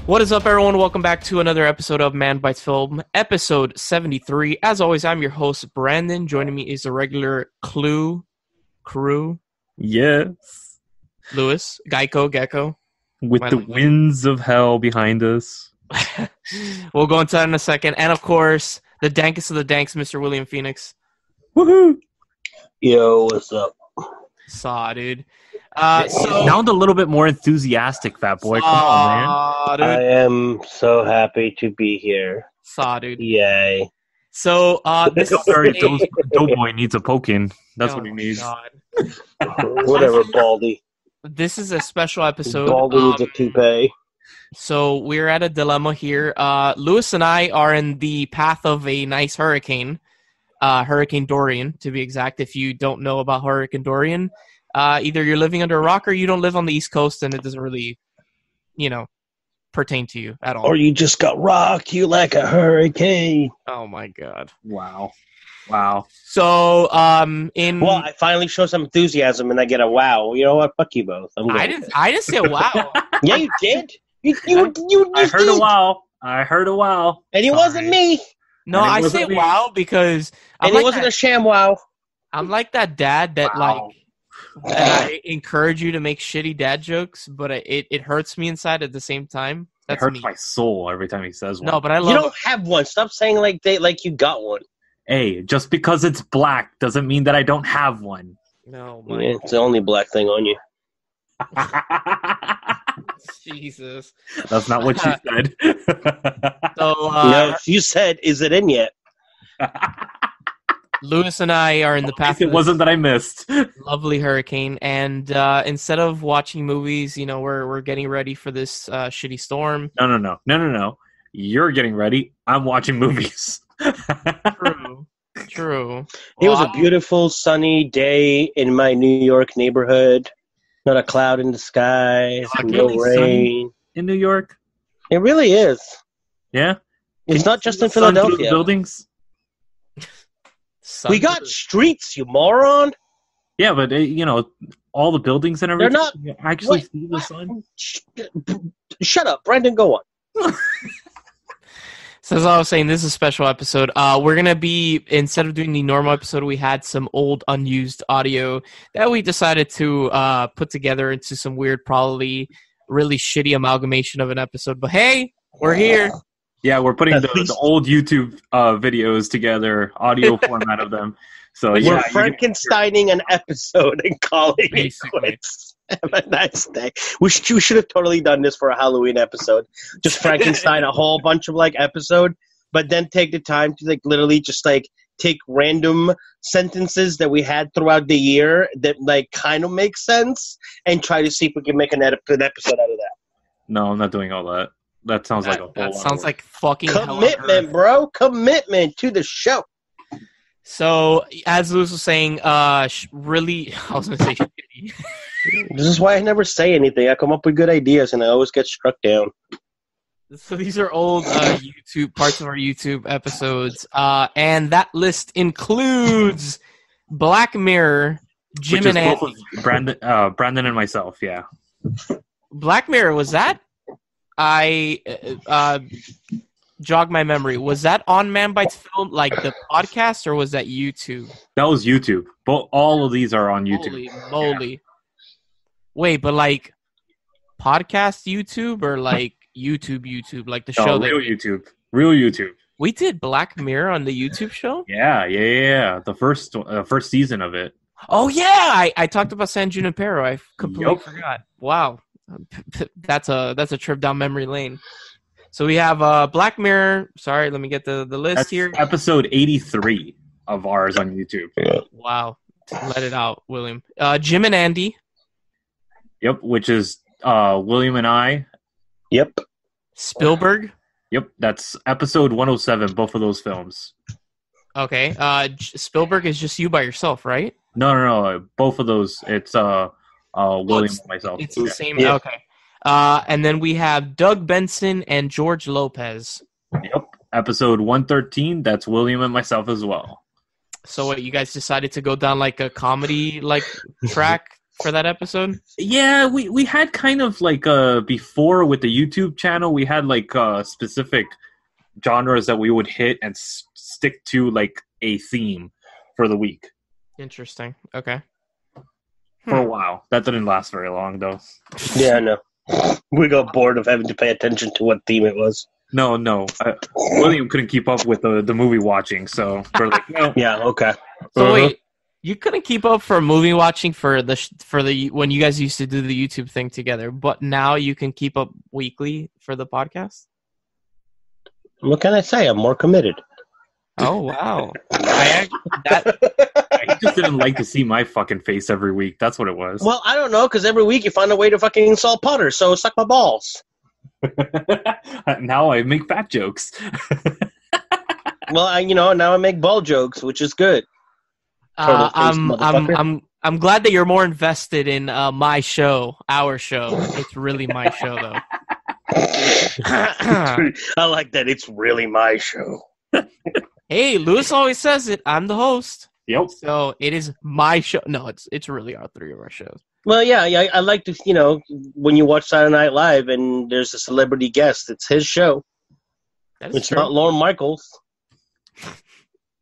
What is up, everyone? Welcome back to another episode of Manbitesfilm, episode 73. As always, I'm your host, Brandon. Joining me is the regular crew. Yes. Lewis, Gecko. With the winds of hell behind us. We'll go into that in a second. And, of course, the dankest of the danks, Mr. Williamphoenix. Woohoo! Yo, what's up? Saw, dude. Sound a little bit more enthusiastic, fat boy. Come on, man. I am so happy to be here. Saw, dude. Yay. So, this is Doughboy needs a poking. That's what he needs. God. Whatever, Baldy. This is a special episode. Baldy needs a toupee. So, we're at a dilemma here. Lewis and I are in the path of a nice hurricane. Hurricane Dorian, to be exact. If you don't know about Hurricane Dorian, either you're living under a rock or you don't live on the East Coast and it doesn't really, pertain to you at all. Or you just got rocked, you like a hurricane. Oh, my God. Wow. So, Well, I finally show some enthusiasm and I get a wow. You know what? Fuck you both. I didn't say wow. Yeah, you did. You I heard did. a wow. And it wasn't me. No, I say wow because And it wasn't a sham wow. I'm like that dad that Wow. that I encourage you to make shitty dad jokes, but it hurts me inside at the same time. It hurts my soul every time he says one. No, but I love You don't have one. Stop saying like you got one. Hey, just because it's black doesn't mean that I don't have one. No, Yeah, it's the only black thing on you. Jesus. That's not what you said. So No, you said, is it in yet? Lewis and I are in the path. It wasn't that I missed. Lovely hurricane, and instead of watching movies, we're getting ready for this shitty storm. No. You're getting ready. I'm watching movies. True. It was a beautiful sunny day in my New York neighborhood. Not a cloud in the sky. No rain. In New York? It really is. Yeah? It's not just in Sun through the Philadelphia. buildings? We got streets, you moron. Yeah, but, all the buildings and everything. They're not. You actually see the sun? Shut up, Brandon. Go on. So as I was saying, this is a special episode. We're going to be, instead of doing the normal episode, we had some old unused audio that we decided to put together into some weird, probably really shitty amalgamation of an episode. But hey, we're here. Yeah, we're putting the old YouTube videos together, audio format of them. So We're Frankensteining an episode and calling it quits. Have a nice day. We should have totally done this for a Halloween episode. Just Frankenstein a whole bunch of episode, but then take the time to literally just take random sentences that we had throughout the year that kind of make sense and try to see if we can make good episode out of that. No, I'm not doing all that. That sounds like a whole That lot sounds of like fucking commitment, bro. Commitment to the show. So, as Lewis was saying, really, I was going to say shitty. This is why I never say anything. I come up with good ideas and I always get struck down. So these are old YouTube parts of our YouTube episodes, and that list includes Black Mirror, Jim and Andy. Brandon and myself, yeah. Black Mirror, was that? I jog my memory. Was that on Manbitesfilm, like the podcast, or was that YouTube? That was YouTube. But all of these are on YouTube. Holy moly. Yeah. Wait, but podcast YouTube or YouTube, like the show? Real YouTube. We did Black Mirror on the YouTube show? Yeah. The first season of it. Oh, yeah! I talked about San Junipero. I completely forgot. Wow. That's a trip down memory lane. So we have Black Mirror. Sorry, let me get the list. That's here. Episode 83 of ours on YouTube. Wow. Let it out, William. Jim and Andy. Yep, which is William and I. Yep. Spielberg. Yep, that's episode 107, both of those films. Okay. Spielberg is just you by yourself, right? No. Both of those, it's William and myself. It's the same. Yeah. Okay. And then we have Doug Benson and George Lopez. Yep. Episode 113, that's William and myself as well. So what, you guys decided to go down a comedy track for that episode? Yeah, we had kind of like before with the YouTube channel, we had like specific genres that we would hit and stick to like a theme for the week. Interesting. Okay. For a while. That didn't last very long, though. Yeah, no. We got bored of having to pay attention to what theme it was. No. William couldn't keep up with the movie watching, so we're like, no. Yeah, okay. So wait, you couldn't keep up for movie watching for the when you guys used to do the YouTube thing together, but now you can keep up weekly for the podcast? What can I say? I'm more committed. Oh, wow. I just didn't like to see my fucking face every week. That's what it was. Well, I don't know, because every week you find a way to fucking insult Potter, so suck my balls. Now I make fat jokes. Well, now I make ball jokes, which is good. I'm glad that you're more invested in my show, our show. It's really my show, though. I like that. It's really my show. Hey, Lewis always says it. I'm the host. Yep. So it is my show. No, it's really our three of our shows. Well, yeah, I like to, when you watch Saturday Night Live and there's a celebrity guest, it's his show. It's not Lorne Michaels.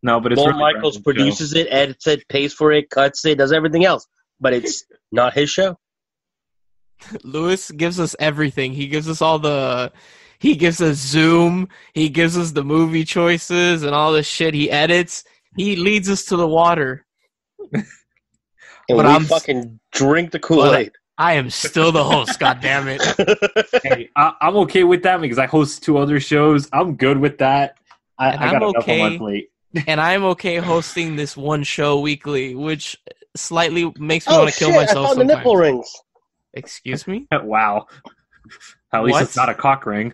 No, but it's Lorne really Michaels produces it, edits it, pays for it, cuts it, does everything else. But it's not his show. Lewis gives us everything. He gives us he gives us Zoom. He gives us the movie choices and all this shit. He edits. He leads us to the water. And I'm fucking drink the Kool-Aid. I am still the host, goddammit. Hey, I'm okay with that because I host 2 other shows. I'm good with that. I got enough on my plate. And I'm okay hosting this one show weekly, which slightly makes me want to kill myself I found sometimes. the nipple rings. Excuse me? Wow. At least it's not a cock ring.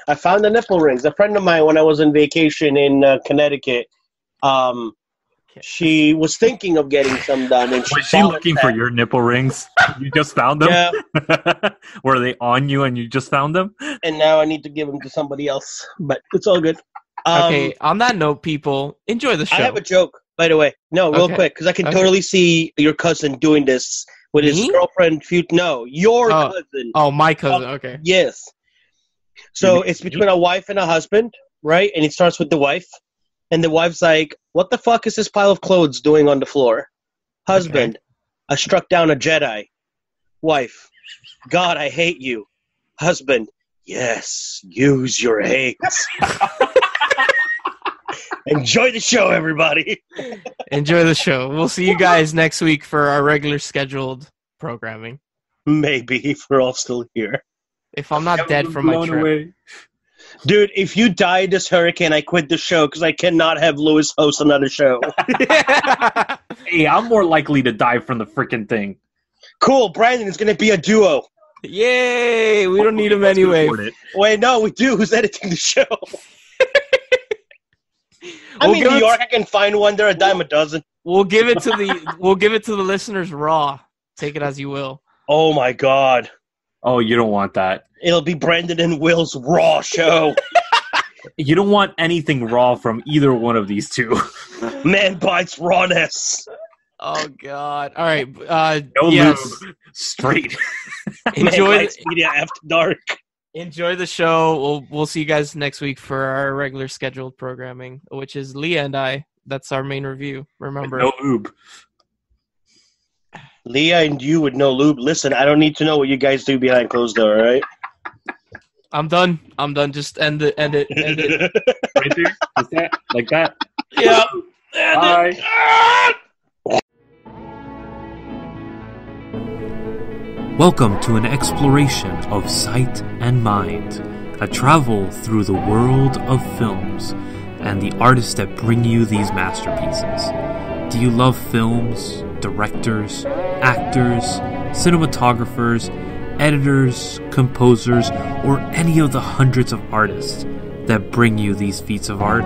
I found the nipple rings. A friend of mine, when I was on vacation in Connecticut, she was thinking of getting some done. And was she looking for your nipple rings? You just found them? Yeah. Were they on you and you just found them? And now I need to give them to somebody else. But it's all good. Okay, on that note, people, enjoy the show. I have a joke, by the way. No, real quick, because I can totally see your cousin doing this with his girlfriend. No, your cousin. Oh, my cousin, okay. Yes. So it's between a wife and a husband, right? And it starts with the wife. And the wife's like, what the fuck is this pile of clothes doing on the floor? Husband, I struck down a Jedi. Wife, God, I hate you. Husband, yes, use your hate. Enjoy the show, everybody. Enjoy the show. We'll see you guys next week for our regular scheduled programming. Maybe, if we're all still here. If I'm not dead from my trip. Away. Dude, if you die this hurricane, I quit the show because I cannot have Lewis host another show. Hey, I'm more likely to die from the freaking thing. Cool, Brandon is going to be a duo. Yay! We don't need him anyway. Wait, no, we do. Who's editing the show? I'm in New York. I can find one. They're a dime a dozen. We'll give it to the listeners raw. Take it as you will. Oh my God. Oh, you don't want that. It'll be Brandon and Will's raw show. You don't want anything raw from either one of these two. Man bites rawness. Oh God! All right. No lube. Straight. Enjoy Media After Dark. Enjoy the show. We'll see you guys next week for our regular scheduled programming, which is Leah and I. That's our main review. Remember, no lube. Leah and you with no lube. Listen, I don't need to know what you guys do behind closed door. All right. I'm done. Just end it. Right there, like that, like that. Yeah. Bye. Welcome to an exploration of sight and mind, a travel through the world of films and the artists that bring you these masterpieces. Do you love films, directors, actors, cinematographers, editors, composers, or any of the hundreds of artists that bring you these feats of art?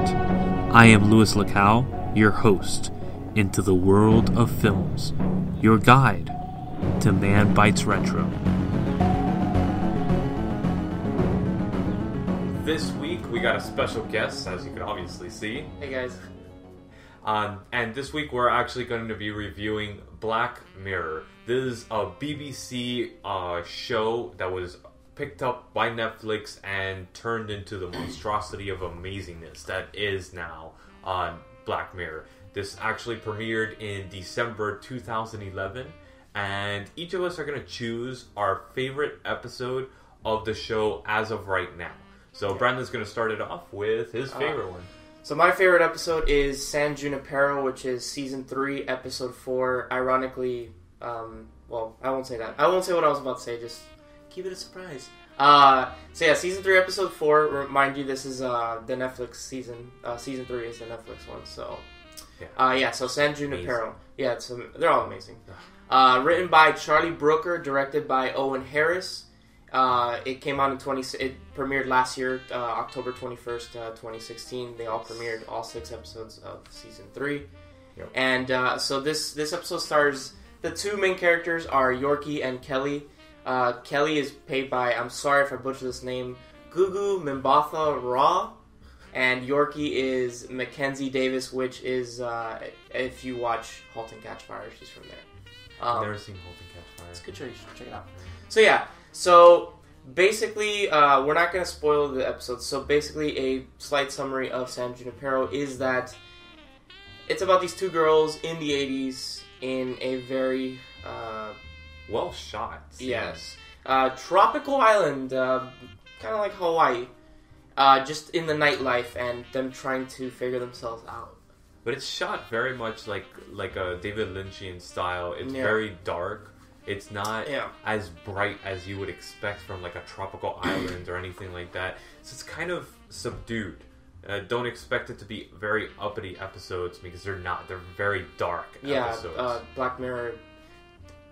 I am Luislacau, your host into the world of films, your guide to Man Bites Retro. This week we got a special guest, as you can obviously see. Hey guys. And this week we're actually going to be reviewing Black Mirror. This is a BBC show that was picked up by Netflix and turned into the monstrosity of amazingness that is now on Black Mirror. This actually premiered in December 2011, and each of us are going to choose our favorite episode of the show as of right now. So Brandon's going to start it off with his favorite one. So my favorite episode is San Junipero, which is Season 3, Episode 4. Ironically, well, I won't say that. I won't say what I was about to say, just keep it a surprise. So yeah, Season 3, Episode 4. Remind you, this is the Netflix season. Season 3 is the Netflix one, so... Yeah, so San Junipero. Yeah, they're all amazing. Written by Charlie Brooker, directed by Owen Harris. It came out it premiered last year, October 21st, 2016. They all premiered, all 6 episodes of Season 3. Yep. And so this episode stars... The 2 main characters are Yorkie and Kelly. Kelly is played by, I'm sorry if I butcher this name, Gugu Mbatha Raw. And Yorkie is Mackenzie Davis, which is, if you watch *Halt and Catch Fire*, she's from there. I've never seen *Halt and Catch Fire*. It's a good show, you should check it out. So yeah, so basically, we're not going to spoil the episode. So basically, a slight summary of San Junipero is that it's about these 2 girls in the 80s in a very... well shot. Yes. Tropical island, kind of like Hawaii. Just in the nightlife and them trying to figure themselves out. But it's shot very much like a David Lynchian style. It's very dark. It's not as bright as you would expect from like a tropical island or anything like that. So it's kind of subdued. Don't expect it to be very uppity episodes because they're not. They're very dark episodes. Black Mirror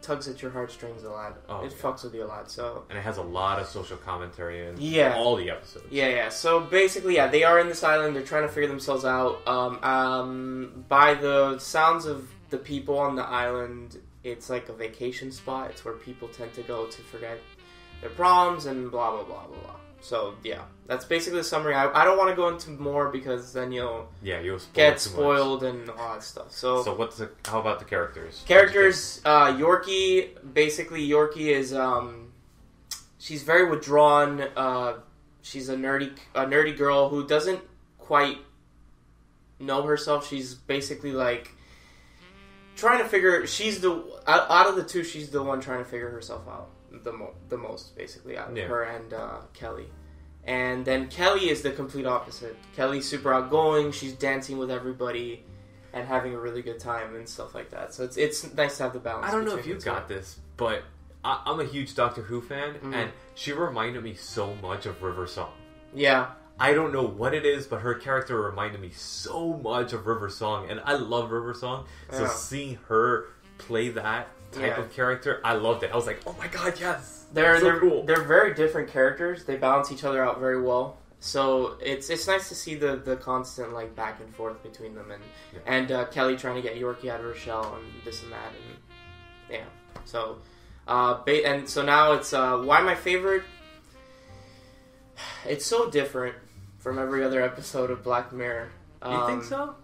tugs at your heartstrings a lot. It fucks with you a lot. So, and it has a lot of social commentary in all the episodes. Yeah. So basically, they are in this island. They're trying to figure themselves out. By the sounds of the people on the island, it's like a vacation spot. It's where people tend to go to forget their problems and blah blah blah blah blah. So yeah, that's basically the summary. I don't want to go into more because then you'll get spoiled and all that stuff. So how about the characters? Yorkie. Basically, Yorkie is she's very withdrawn. She's a nerdy girl who doesn't quite know herself. She's basically like trying to figure. She's out of the 2, she's the one trying to figure herself out the most, basically, out of her and Kelly. And then Kelly is the complete opposite. Kelly's super outgoing. She's dancing with everybody and having a really good time and stuff like that. So it's nice to have the balance. I don't know if you got this, but I'm a huge Doctor Who fan, and she reminded me so much of River Song. Yeah. I don't know what it is, but her character reminded me so much of River Song, and I love River Song. So seeing her play that type of character, I loved it. I was like, oh my god, yes! They're cool. They're very different characters. They balance each other out very well. So it's nice to see the constant like back and forth between them, and Kelly trying to get Yorkie out of her shell and this and that, and So and so now it's why my favorite. It's so different from every other episode of Black Mirror. You think so?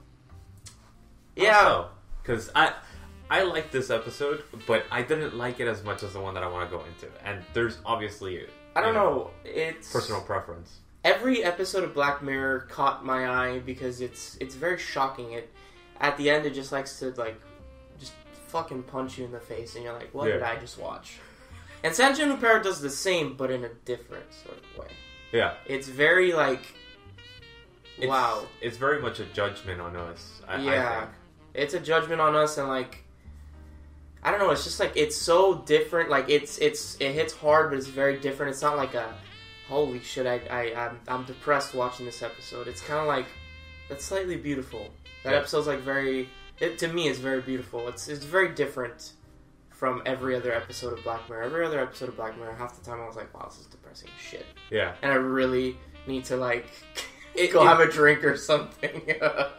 Yeah, because I like this episode, but I didn't like it as much as the one that I want to go into. And there's obviously it's personal preference. Every episode of Black Mirror caught my eye because it's very shocking. At the end, it just likes to just fucking punch you in the face, and you're like, what did I just watch? And San Junipero does the same, but in a different sort of way. Yeah, it's very wow. It's very much a judgment on us. I think. It's a judgment on us, and I don't know. It's just it's so different. It hits hard, but it's very different. It's not like a holy shit. I'm depressed watching this episode. It's kind of that's slightly beautiful. That episode's to me, it's very beautiful. It's very different from every other episode of Black Mirror. Every other episode of Black Mirror, half the time I was like, wow, this is depressing as shit. Yeah. And I really need to go have a drink or something.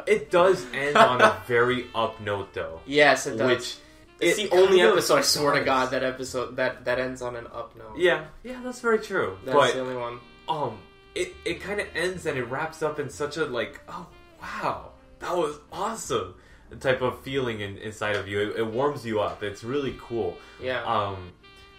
It does end on a very up note, though. Yes, it does. It's the only episode, I swear to God, that ends on an up note. Yeah, that's very true. That's the only one. It kind of ends and it wraps up in such a oh wow, that that was awesome. The type of feeling inside of you, it warms you up. It's really cool. Yeah.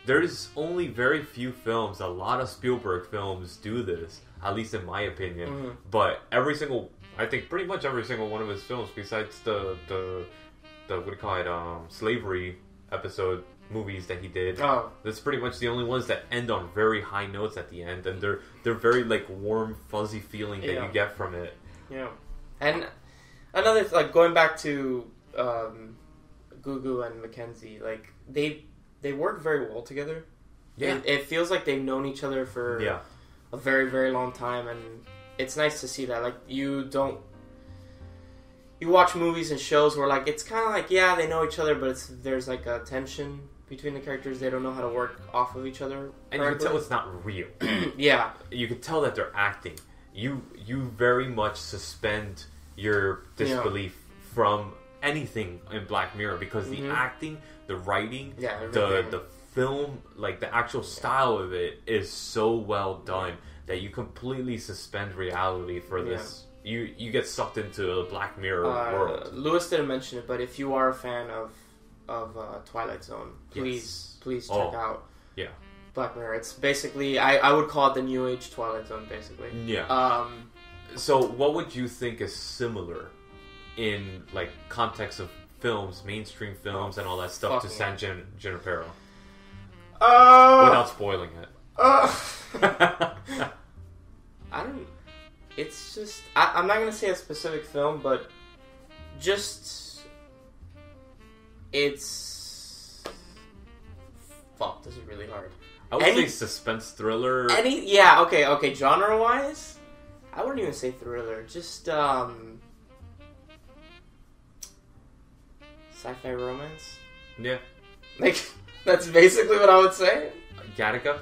There's only very few films, a lot of Spielberg films do this, at least in my opinion. Mm-hmm. But I think pretty much every single one of his films, besides the what do you call it, slavery episode movies that he did, that's pretty much the only ones that end on very high notes at the end, and they're very like warm, fuzzy feeling that you get from it. Yeah. And another, like, going back to Gugu and Mackenzie, like, they work very well together. Yeah. It feels like they've known each other for a very, very long time, and it's nice to see that. Like, you watch movies and shows where, like, it's kind of like, yeah, they know each other, but there's, like, a tension between the characters. They don't know how to work off of each other. And you can tell it's not real. Yeah. You can tell that they're acting. You very much suspend your disbelief from anything in Black Mirror, because the acting, the writing, the film, like the actual style of it is so well done that you completely suspend reality for this. You get sucked into the Black Mirror world. Lewis didn't mention it, but if you are a fan of Twilight Zone, please check out Black Mirror. It's basically, I would call it the New Age Twilight Zone, basically. Yeah. So what would you think is similar in, like, context of films, mainstream films, and all that stuff to San Junipero? Without spoiling it. I don't... It's just... I'm not going to say a specific film, but just... It's... Fuck, this is really hard. I would say suspense thriller. Yeah, okay. Genre-wise, I wouldn't even say thriller. Just, sci-fi romance. Yeah. Like, that's basically what I would say. Gattaca?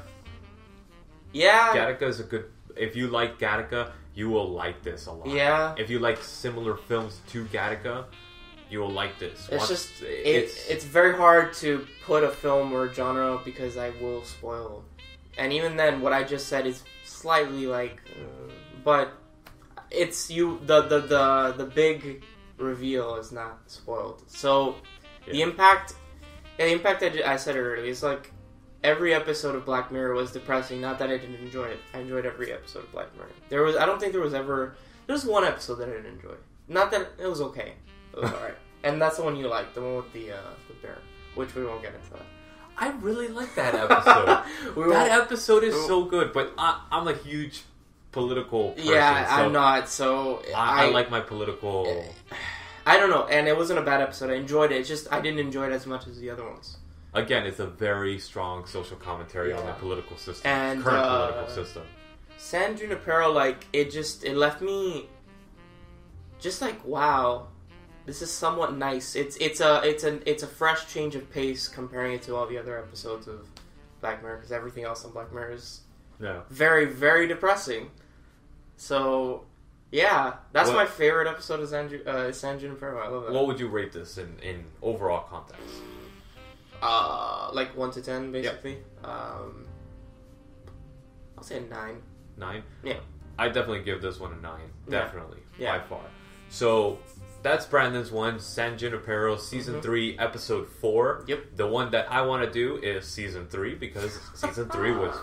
Yeah. Gattaca is a good... If you like Gattaca, you will like this a lot. Yeah. If you like similar films to Gattaca, you will like this. It's very hard to put a film or a genre because I will spoil. And even then, what I just said is slightly like... but it's the big reveal is not spoiled. So the impact I said earlier is like every episode of Black Mirror was depressing. Not that I didn't enjoy it. I enjoyed every episode of Black Mirror. I don't think there was one episode that I didn't enjoy. Not that it was okay. It was alright. And that's the one you like, the one with the bear, which we won't get into that. I really like that episode. That episode is so good, but I'm a huge political person. Yeah, so I'm not, so... I like my political... I don't know, and it wasn't a bad episode. I enjoyed it. It's just I didn't enjoy it as much as the other ones. Again, it's a very strong social commentary on the political system, and, current political system. San Junipero, like, it left me just like, wow, this is somewhat nice. It's a fresh change of pace comparing it to all the other episodes of Black Mirror, because everything else on Black Mirror is very, very depressing. So, yeah, that's my favorite episode of San Junipero. I love that. What would you rate this in overall context? Like 1 to 10, basically. Yep. I'll say a 9. 9? Yeah. I definitely give this one a 9. Definitely. Yeah. By far. So, that's Brandon's one, San Junipero, Season 3, Episode 4. Yep. The one that I want to do is Season 3, because Season 3 was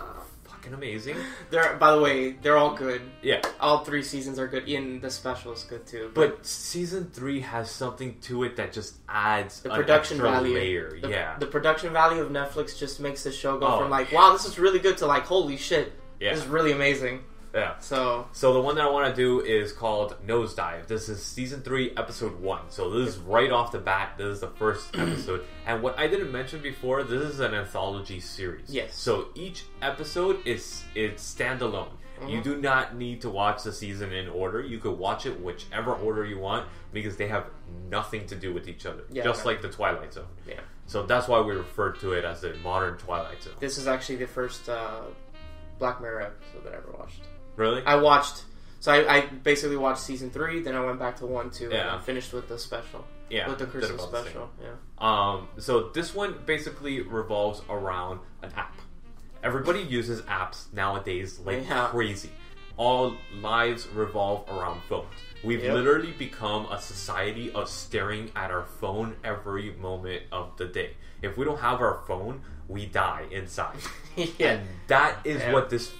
fucking amazing. By the way, they're all good. Yeah. All 3 seasons are good. Even the special is good, too. But Season 3 has something to it that just adds the production an extra value. layer. The production value of Netflix just makes the show go from like, wow, this is really good, to like, holy shit, this is really amazing. Yeah. So the one that I want to do is called Nosedive. This is Season 3, Episode 1. So this is right off the bat. This is the first episode. And what I didn't mention before, this is an anthology series. Yes. So each episode is standalone. Mm-hmm. You do not need to watch the season in order. You could watch it whichever order you want, because they have nothing to do with each other. Just like the Twilight Zone. Yeah. So that's why we refer to it as the modern Twilight Zone. This is actually the first Black Mirror episode that I ever watched. Really? I basically watched Season 3, then I went back to 1, 2, and I finished with the special. Yeah. With the Christmas special. Yeah. So this one basically revolves around an app. Everybody uses apps nowadays like crazy. All lives revolve around phones. We've literally become a society of staring at our phone every moment of the day. If we don't have our phone, we die inside. And that is what this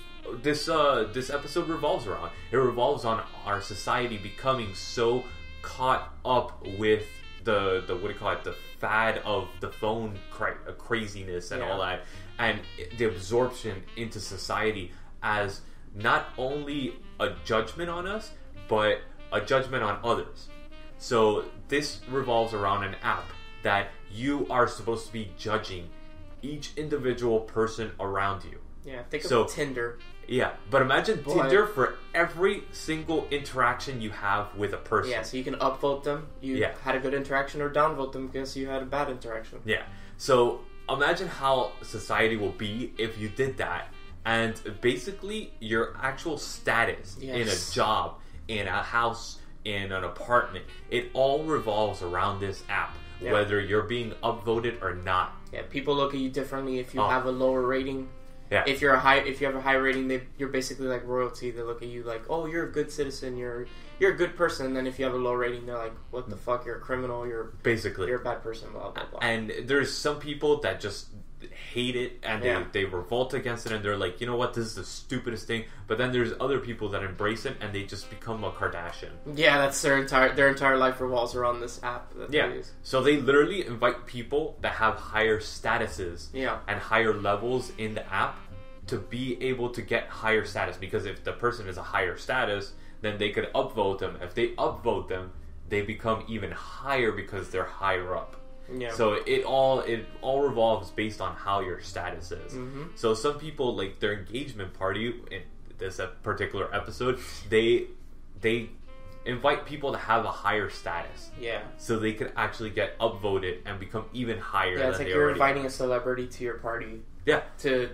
episode revolves around. It revolves on our society becoming so caught up with the what do you call it, the fad of the phone craziness and all that, and the absorption into society as not only a judgment on us, but a judgment on others. So this revolves around an app that you are supposed to be judging each individual person around you. Yeah, think of Tinder. Yeah, but imagine Tinder for every single interaction you have with a person. Yeah, so you can upvote them. You had a good interaction, or downvote them because you had a bad interaction. Yeah, so imagine how society will be if you did that. And basically, your actual status in a job, in a house, in an apartment, it all revolves around this app, whether you're being upvoted or not. Yeah, people look at you differently if you have a lower rating. Yeah. If you have a high rating, you're basically like royalty. They look at you like, oh, you're a good citizen, you're a good person. And then if you have a low rating, they're like, what the fuck, you're a criminal, you're a bad person, blah blah blah. And there's some people that just hate it and they revolt against it, and they're like, you know what, this is the stupidest thing. But then there's other people that embrace it and they just become a Kardashian. Yeah, that's their entire life revolves around this app that they use. So they literally invite people that have higher statuses and higher levels in the app to be able to get higher status, because if the person is a higher status, then they could upvote them. If they upvote them, they become even higher because they're higher up. Yeah. So it all revolves based on how your status is. Mm-hmm. So some people, like their engagement party in this particular episode, they invite people to have a higher status. Yeah. So they could actually get upvoted and become even higher. Yeah, it's like you're inviting a celebrity to your party. Yeah. To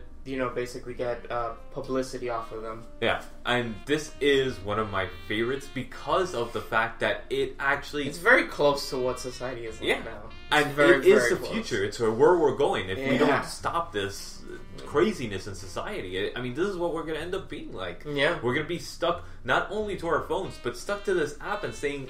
basically get publicity off of them. Yeah, and this is one of my favorites because of the fact that it's very close to what society is like now. And it is the future. It's where we're going. If we don't stop this craziness in society, I mean, this is what we're going to end up being like. Yeah. We're going to be stuck not only to our phones, but stuck to this app and saying,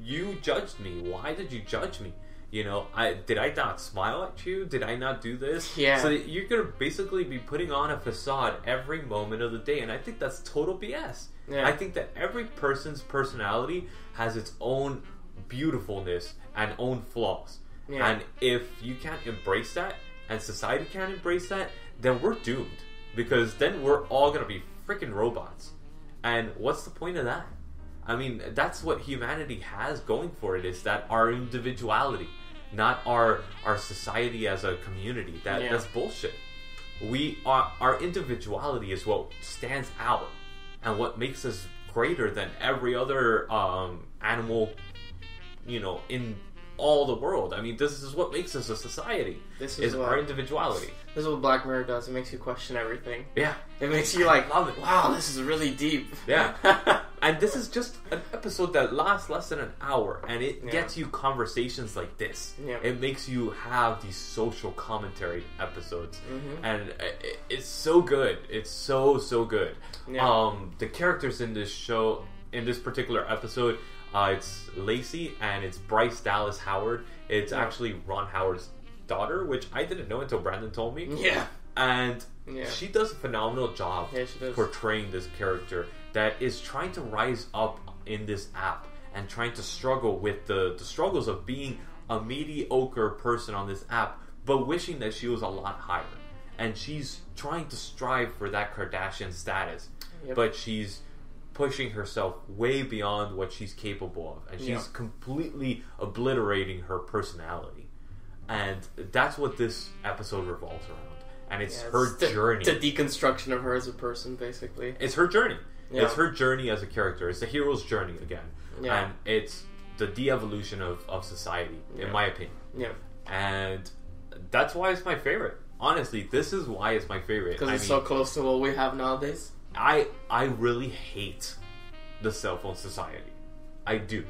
you judged me. Why did you judge me? You know, did I not smile at you? Did I not do this? Yeah. So you're going to basically be putting on a facade every moment of the day. And I think that's total BS. Yeah. I think that every person's personality has its own beautifulness and own flaws. Yeah. And if you can't embrace that, and society can't embrace that, then we're doomed. Because then we're all going to be freaking robots. And what's the point of that? I mean, that's what humanity has going for it, is that our individuality, not our society as a community. That's bullshit. Our individuality is what stands out and what makes us greater than every other animal, in all the world. I mean, this is what makes us a society. This is our individuality. This is what Black Mirror does. It makes you question everything. Yeah. It makes you like, love it. Wow, this is really deep. Yeah. And this is just an episode that lasts less than an hour, and it gets you conversations like this. Yeah. It makes you have these social commentary episodes. Mm-hmm. And it's so good. It's so good. Yeah. The characters in this show, in this particular episode, it's Lacey and it's Bryce Dallas Howard. It's actually Ron Howard's daughter, which I didn't know until Brandon told me. Yeah. And she does a phenomenal job portraying this character that is trying to rise up in this app and trying to struggle with the struggles of being a mediocre person on this app, but wishing that she was a lot higher. And she's trying to strive for that Kardashian status, but she's pushing herself way beyond what she's capable of, and she's completely obliterating her personality. And that's what this episode revolves around. And it's her journey. It's a deconstruction of her as a person, basically. It's her journey. Yeah. It's her journey as a character. It's the hero's journey again. Yeah. And it's the de-evolution of society, in my opinion. Yeah. And that's why it's my favorite. Honestly, this is why it's my favorite. Because it's so close to what we have nowadays? I really hate the cell phone society. I do.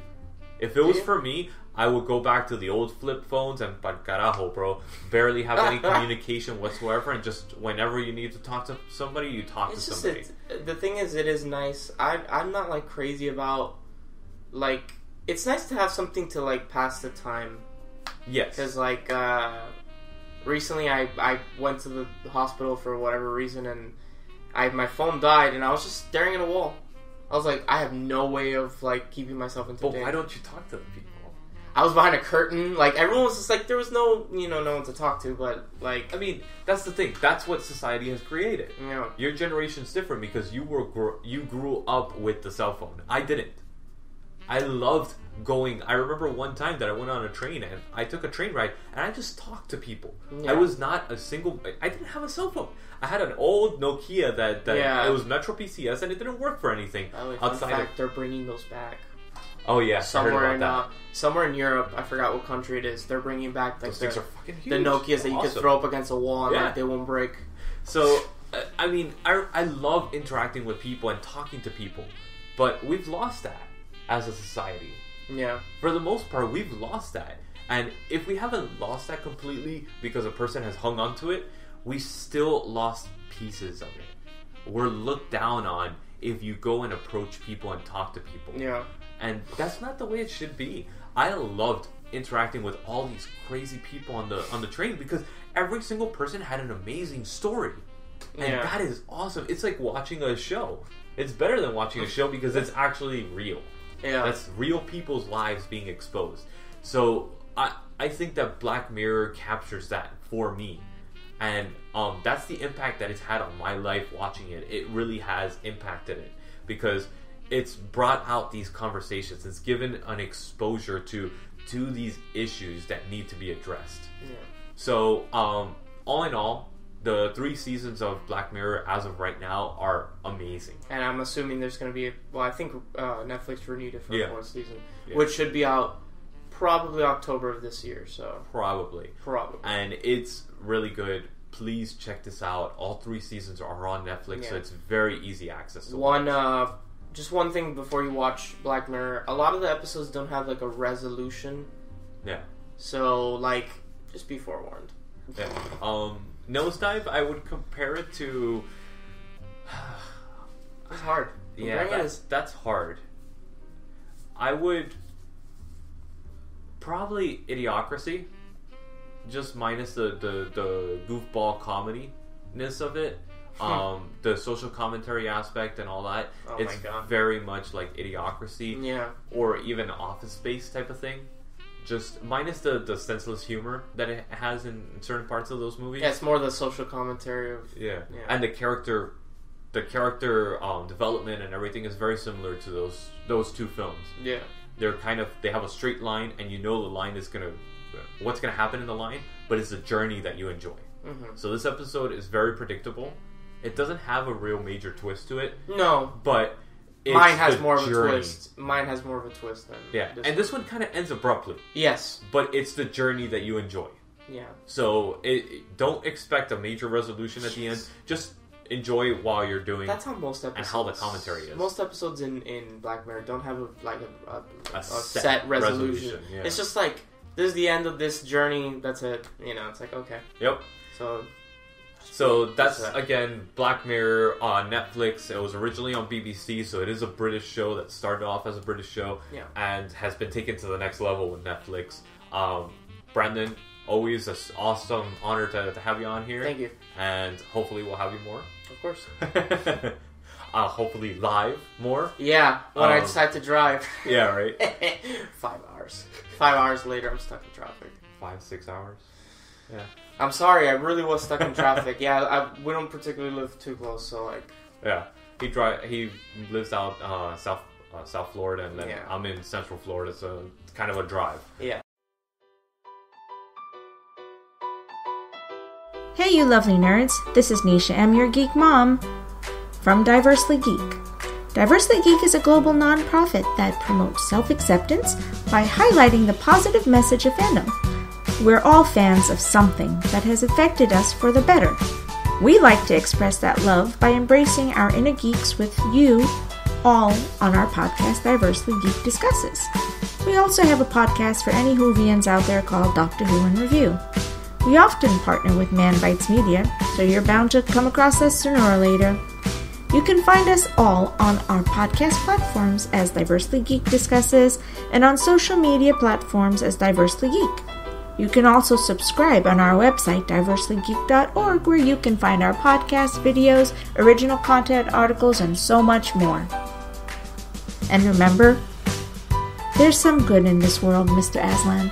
If it was for me, I would go back to the old flip phones and pal carajo, bro. Barely have any communication whatsoever, and just whenever you need to talk to somebody, you talk to somebody. The thing is, it is nice. I'm not like crazy about like, it's nice to have something to, like, pass the time. Yes. Because, like, recently I went to the hospital for whatever reason, and my phone died, and I was just staring at a wall. I was like, I have no way of, like, keeping myself entertained. But why don't you talk to the people? I was behind a curtain. Like, everyone was just like, there was no, no one to talk to, but, like... I mean, that's the thing. That's what society has created. Yeah. Your generation's different because you grew up with the cell phone. I didn't. I loved going... I remember one time that I went on a train, and I took a train ride, and I just talked to people. Yeah. I was not a single... I didn't have a cell phone. I had an old Nokia that it was Metro PCS, and it didn't work for anything. Outside in fact, they're bringing those back. Oh yeah, somewhere in Europe, I forgot what country it is. They're bringing back like those things are fucking huge. The Nokias that you could throw up against a wall and like, they won't break. So, I mean, I love interacting with people and talking to people, but we've lost that as a society. Yeah, for the most part, we've lost that, and if we haven't lost that completely because a person has hung on to it, we still lost pieces of it. We're looked down on if you go and approach people and talk to people. Yeah. And that's not the way it should be. I loved interacting with all these crazy people on the train because every single person had an amazing story. And that is awesome. It's like watching a show. It's better than watching a show because it's actually real. Yeah. That's real people's lives being exposed. So I think that Black Mirror captures that for me. And that's the impact that it's had on my life watching it. It really has impacted it because it's brought out these conversations. It's given an exposure to these issues that need to be addressed. Yeah. So, all in all, the 3 seasons of Black Mirror as of right now are amazing. And I'm assuming there's going to be... I think Netflix renewed it for the 4th season, which should be out probably October of this year. So Probably. And it's really good. Please check this out. All 3 seasons are on Netflix, so it's very easy access to watch. Just one thing before you watch Black Mirror. A lot of the episodes don't have, like, a resolution. Yeah. So, like, just be forewarned. Yeah. Nosedive, I would compare it to... It's hard. That's hard. I would... Probably Idiocracy. Just minus the goofball comedy-ness of it. The social commentary aspect and all that. Oh it's my God. very much like Idiocracy. Yeah. Or even Office Space type of thing. Just minus the senseless humor that it has in certain parts of those movies. Yeah, it's more the social commentary of... Yeah. And the character development and everything is very similar to those 2 films. Yeah. They have a straight line, and you know the line is what's gonna happen in the line, but it's a journey that you enjoy. Mm-hmm. So this episode is very predictable. It doesn't have a real major twist to it. No. But mine has more of a twist. Mine has more of a twist than this one kind of ends abruptly. Yes. But it's the journey that you enjoy. Yeah. So don't expect a major resolution at the end. Just enjoy it while you're doing. That's how most episodes. And how the commentary is. Most episodes in Black Mirror don't have a set resolution. Yeah. It's just like, this is the end of this journey. That's it. It's like, okay. Yep. So that's, again, Black Mirror on Netflix. It was originally on BBC, so it is a British show that started off as a British show and has been taken to the next level with Netflix. Brandon, always an awesome honor to have you on here. Thank you. And hopefully we'll have you more. Of course. Hopefully live more. Yeah, when I decide to drive. Yeah, right. 5 hours. 5 hours later, I'm stuck in traffic. 5-6 hours. Yeah. I'm sorry, I really was stuck in traffic. We don't particularly live too close, so like. Yeah, he lives out South Florida, and then I'm in Central Florida, so it's kind of a drive. Yeah. Hey, you lovely nerds! This is Nisha M, your geek mom, from Diversely Geek. Diversely Geek is a global non-profit that promotes self-acceptance by highlighting the positive message of fandom. We're all fans of something that has affected us for the better. We like to express that love by embracing our inner geeks with you all on our podcast Diversely Geek Discusses. We also have a podcast for any Whovians out there called Doctor Who in Review. We often partner with Manbitesmedia, so you're bound to come across us sooner or later. You can find us all on our podcast platforms as Diversely Geek Discusses and on social media platforms as Diversely Geek. You can also subscribe on our website, diverselygeek.org, where you can find our podcasts, videos, original content, articles, and so much more. And remember, there's some good in this world, Mr. Aslan.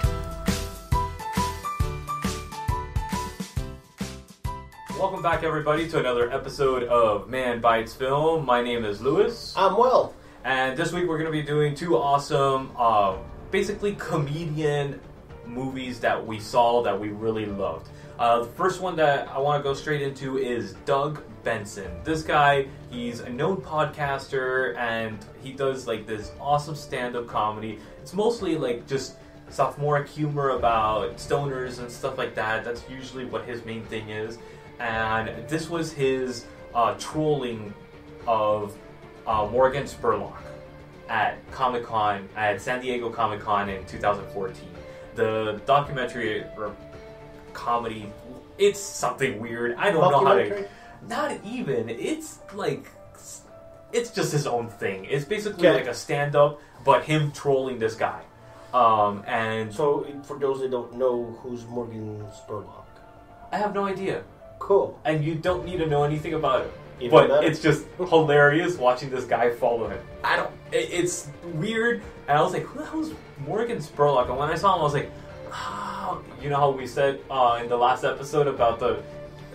Welcome back, everybody, to another episode of Manbitesfilm. My name is Lewis. I'm Will. And this week we're going to be doing two awesome, basically comedian movies that we saw that we really loved. The first one that I want to go straight into is Doug Benson. This guy, he's a known podcaster, and he does like this awesome stand-up comedy. It's mostly like just sophomoric humor about stoners and stuff like that. That's usually what his main thing is. And this was his trolling of Morgan Spurlock at Comic-Con, at San Diego Comic-Con in 2014. The documentary or comedy, it's something weird. I don't know how to... Not even. It's like... It's just his own thing. It's basically like a stand-up, but him trolling this guy. And so, for those that don't know, who's Morgan Spurlock? I have no idea. Cool. And you don't need to know anything about it. But it's just hilarious watching this guy follow him. It's weird. And I was like, who the hell is Morgan Spurlock? And when I saw him, I was like, oh, you know how we said in the last episode about the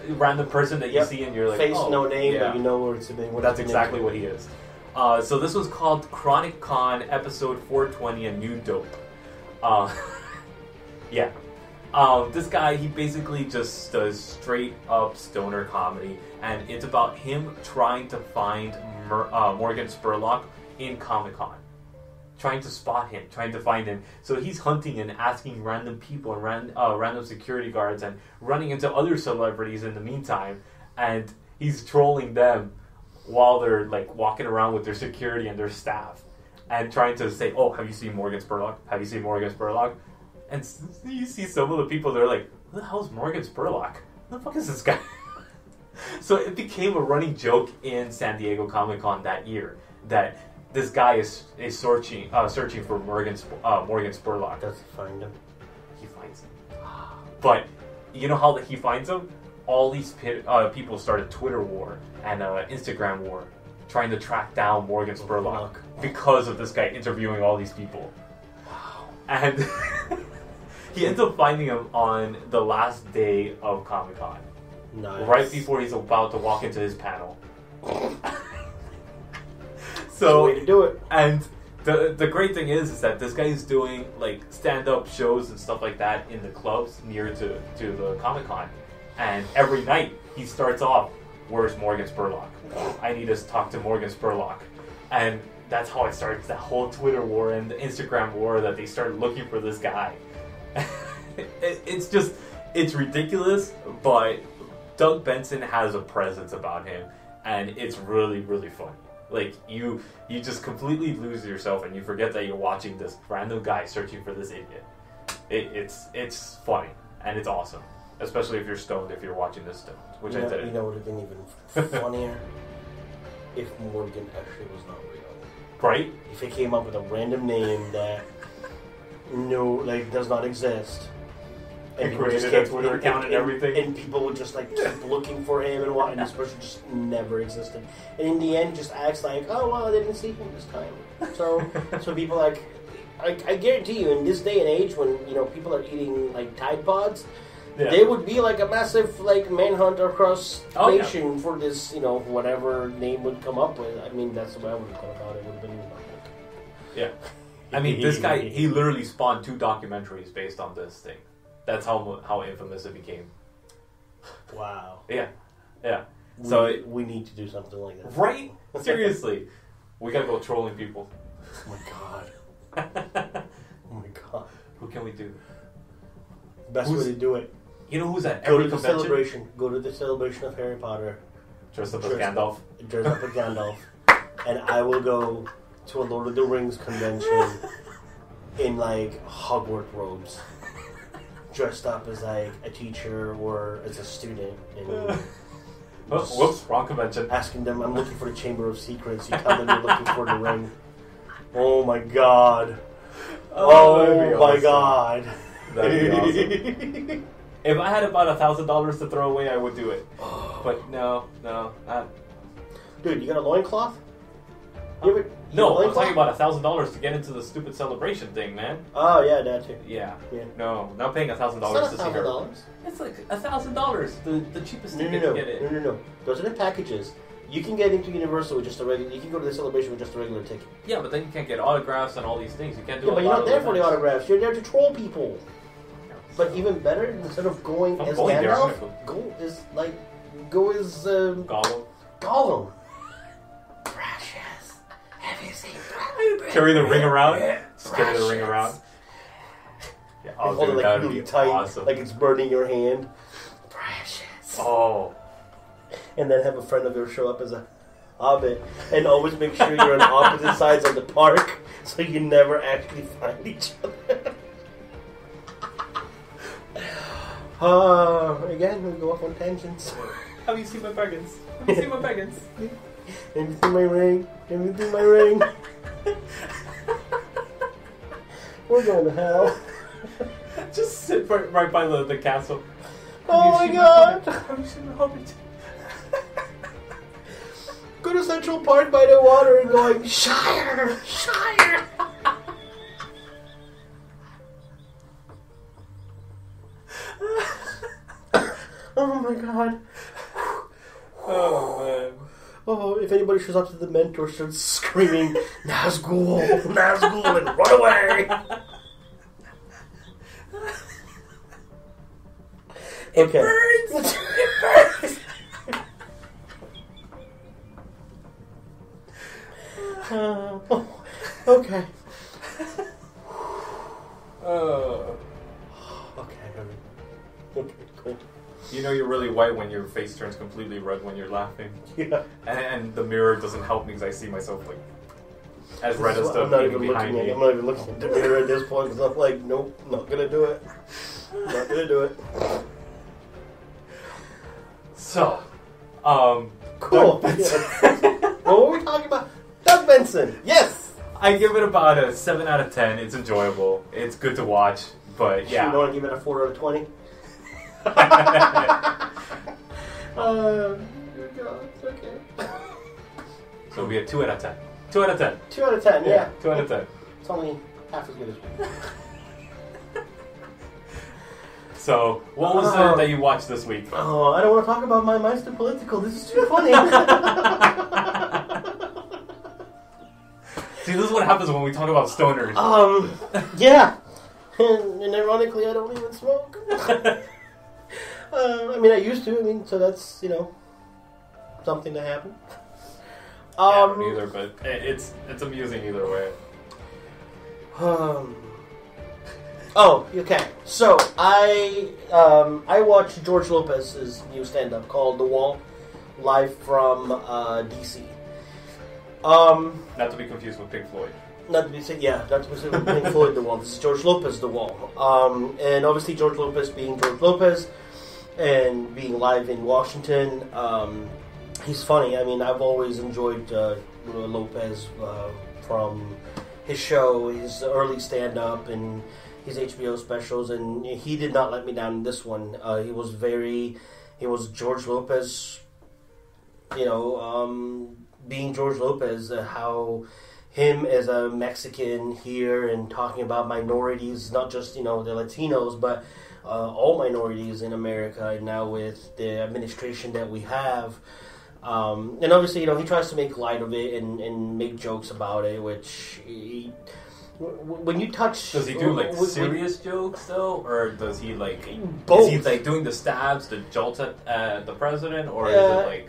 random person that you see and you're like, face, no name, but you know where it's been. That's exactly what he is. So this was called Chronic Con episode 420, A New Dope. Yeah. This guy, he basically just does straight up stoner comedy, and it's about him trying to find Morgan Spurlock in Comic-Con. Trying to spot him, trying to find him. So he's hunting and asking random people and random security guards and running into other celebrities in the meantime, and he's trolling them while they're like walking around with their security and their staff and trying to say, oh, have you seen Morgan Spurlock? Have you seen Morgan Spurlock? And you see some of the people, they're like, who the hell is Morgan Spurlock? Who the fuck is this guy? So it became a running joke in San Diego Comic-Con that year that this guy is searching for Morgan Spurlock. Does he find him? He finds him. But you know how he finds him? All these people started Twitter war and Instagram war trying to track down Morgan Spurlock because of this guy interviewing all these people. Wow. And... he ends up finding him on the last day of Comic-Con. Nice. Right before he's about to walk into his panel. So, way to do it. And the great thing is that this guy is doing like stand-up shows and stuff like that in the clubs near to the Comic-Con. And every night he starts off, where's Morgan Spurlock? I need to talk to Morgan Spurlock. And that's how it starts, that whole Twitter war and the Instagram war that they started looking for this guy. It's ridiculous, but Doug Benson has a presence about him, and it's really, really funny. Like, you just completely lose yourself, and you forget that you're watching this random guy searching for this idiot. It's funny, and it's awesome. Especially if you're stoned, if you're watching this stoned, which I did. You know what would have been even funnier? If Morgan actually was not real. Right? If he came up with a random name that does not exist. And created a Twitter account and everything. And people would just like keep looking for him and what, and this person just never existed. And in the end just acts like, oh well, I didn't see him this time. So people like I guarantee you in this day and age when, people are eating like Tide Pods, they would be like a massive like manhunt across the nation for this, whatever name would come up with. I mean, that's the way I would have thought about it. It would have been yeah. I mean, this guy, he literally spawned 2 documentaries based on this thing. That's how infamous it became. Wow. Yeah. We need to do something like that. Right? Seriously. We gotta go trolling people. Oh my god. Oh my god. Who can we do? Best way to do it. You know who's at Go every to the convention? celebration. Go to the celebration of Harry Potter. Dress up as Gandalf. Dress up as Gandalf. And I will go to a Lord of the Rings convention in like Hogwarts robes. Dressed up as like a teacher or as a student. And Whoops, wrong convention. Asking them, I'm looking for the Chamber of Secrets. You tell them you're looking for the ring. Oh my god. Oh my awesome. god. That'd be awesome. If I had about $1,000 to throw away, I would do it. But no. Dude, you got a loincloth? No, I'm talking about $1,000 to get into the stupid celebration thing, man. Oh, yeah, that too. Yeah. Yeah. No, not paying $1,000 to see her. It's like $1,000, the cheapest ticket to get in. No. Those are the packages. You can get into Universal with just a regular. You can go to the celebration with just a regular ticket. Yeah, but then you can't get autographs and all these things. You can't do. Yeah, but you're not there for the autographs. You're there to troll people. But even better, instead of going as Gandalf, go as Gollum. Precious. Have you seen Brandenlacau? Carry the ring around. Just carry the ring around. Yeah, hold it like really tight, awesome. like it's burning your hand. Precious. Oh. And then have a friend of yours show up as a hobbit, and always make sure you're on opposite sides of the park, so you never actually find each other. Again, we go off on tangents. Have you seen my pagans? Have you seen my pagans? Have you seen my ring? Have you seen my ring? We're going to hell. Just sit right by the castle. Oh my god! Have you seen the hobbit? Go to Central Park by the water and going, Shire! Shire! Oh my god. Oh man. Oh, if anybody shows up to the mentor, starts screaming, Nazgul! Nazgul! And run away! It burns! It burns! Okay. Okay, cool. You know you're really white when your face turns completely red when you're laughing. Yeah. And the mirror doesn't help me because I see myself like as red as the I'm not even behind looking me. I'm not even looking at the mirror at this point because I'm like, nope, not gonna do it. Not gonna do it. So, cool. What were we talking about? Doug Benson. Yes. I give it about a 7 out of 10. It's enjoyable. It's good to watch, but yeah. You don't want to give it a 4 out of 20? Okay. So it'll be a 2 out of 10. 2 out of 10. 2 out of 10, yeah. 2 out of 10. It's only half as good as me. So, what was it that you watched this week? Oh, I don't want to talk about my Meister Political. This is too funny. See, this is what happens when we talk about stoners. Yeah. And ironically, I don't even smoke. I mean, I used to. So that's, something to happen. Yeah, neither, but it's amusing either way. Oh, okay. So I watched George Lopez's new stand-up called The Wall, live from DC. Not to be confused with Pink Floyd. Not to be with Pink Floyd, The Wall. This is George Lopez, The Wall. And obviously George Lopez being George Lopez and being live in Washington, he's funny. I mean, I've always enjoyed Lopez from his show, his early stand-up, and his HBO specials, and he did not let me down in this one. He was George Lopez, being George Lopez, how him as a Mexican here and talking about minorities, not just, the Latinos, but all minorities in America, and now with the administration that we have. And obviously, he tries to make light of it and make jokes about it, which when you touch... Does he do, serious jokes, though? Or does he, both. Is he, doing the stabs, the jolts at the president? Or is it,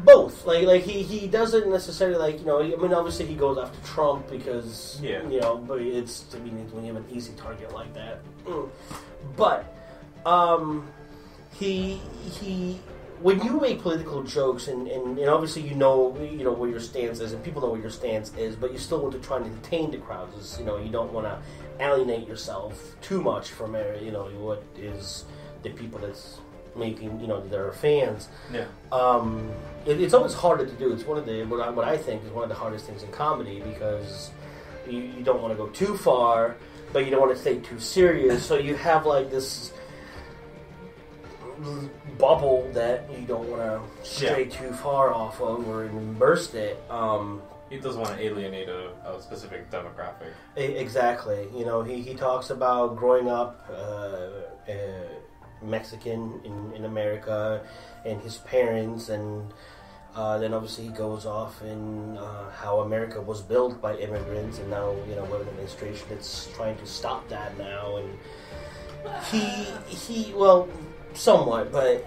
both. He doesn't necessarily, obviously he goes after Trump because, but it's, when you have an easy target like that. But, he when you make political jokes, and obviously you know where your stance is, and people know where your stance is, but you still want to try and entertain the crowds. You don't want to alienate yourself too much from what is the people that's making, that are fans. Yeah. It's always harder to do. It's one of the what I think is one of the hardest things in comedy because you don't want to go too far, but you don't want to stay too serious. So you have like this bubble that you don't want to stray too far off of or even burst it. He doesn't want to alienate a specific demographic. Exactly. He talks about growing up Mexican in America and his parents, and then obviously he goes off in how America was built by immigrants, and now we're in an administration that's trying to stop that now, and he well, somewhat, but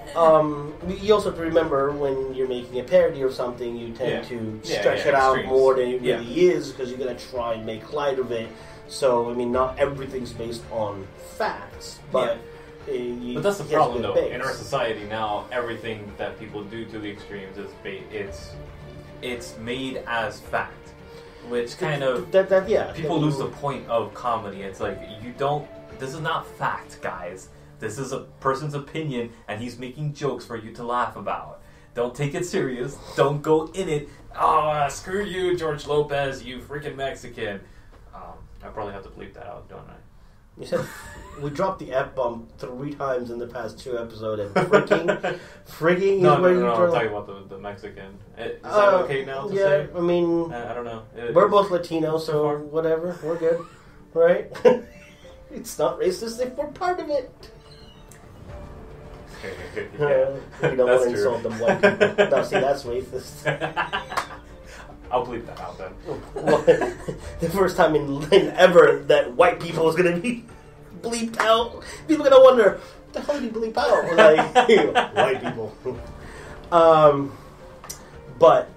you also have to remember when you're making a parody or something, you tend to stretch it out more than it really is because you're going to try and make light of it. So, I mean, not everything's based on facts, but... But that's the problem, though. In our society now, everything that people do to the extremes is it's made as fact, which kind of people lose the point of comedy. It's like this is not fact, guys. This is a person's opinion, and he's making jokes for you to laugh about. Don't take it serious. Don't go in it. Oh, screw you, George Lopez, you freaking Mexican. I probably have to bleep that out, don't I? You said we dropped the F-bomb 3 times in the past 2 episodes, and frigging is where you I'm talking about the Mexican. Is that okay now to say? I mean... I don't know. We're both Latino, so whatever. We're good. Right? It's not racist if we're part of it. We don't want to insult them white people. No, see, that's racist. I'll bleep that out then. Well, the first time in ever that white people is going to be bleeped out. People are going to wonder, what the hell did you bleep out? Like, white people. But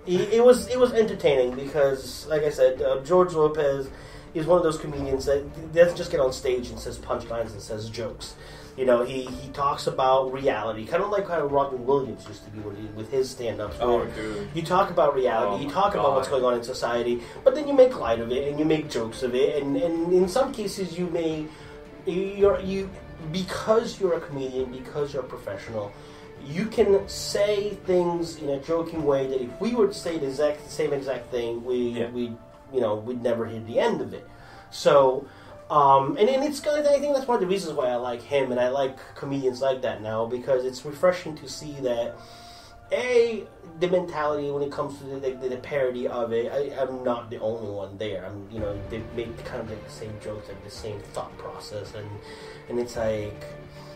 it was entertaining because, like I said, George Lopez is one of those comedians that doesn't just get on stage and says punchlines and says jokes. He talks about reality, kind of like how Robin Williams used to be with his stand-ups. Oh, dude. You talk about reality, you talk about what's going on in society, but then you make light of it and you make jokes of it, and in some cases because you're a comedian, because you're a professional, you can say things in a joking way that if we were to say the same exact thing, we'd never hear the end of it. So. And it's kind of, I think that's one of the reasons why I like him, and I like comedians like that now, because it's refreshing to see that, the mentality when it comes to the parody of it, I'm not the only one there. They make kind of like the same jokes, like the same thought process, and it's like,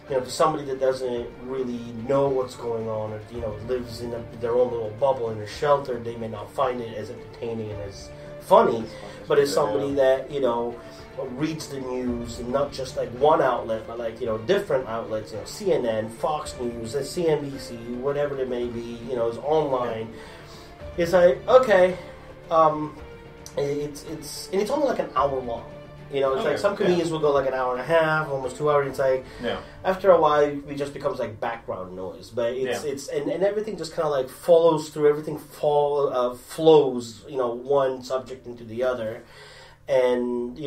for somebody that doesn't really know what's going on, or, lives in their own little bubble in a shelter, they may not find it as entertaining and as funny, but as somebody that, reads the news, and not just like one outlet, but like different outlets, CNN, Fox News, CNBC, whatever it may be, is online. It's like, okay, it's only like an hour long. It's like some comedians will go like an hour and a half, almost 2 hours. It's like after a while, it just becomes like background noise. But it's and everything just kind of like follows through. Everything flows, one subject into the other. And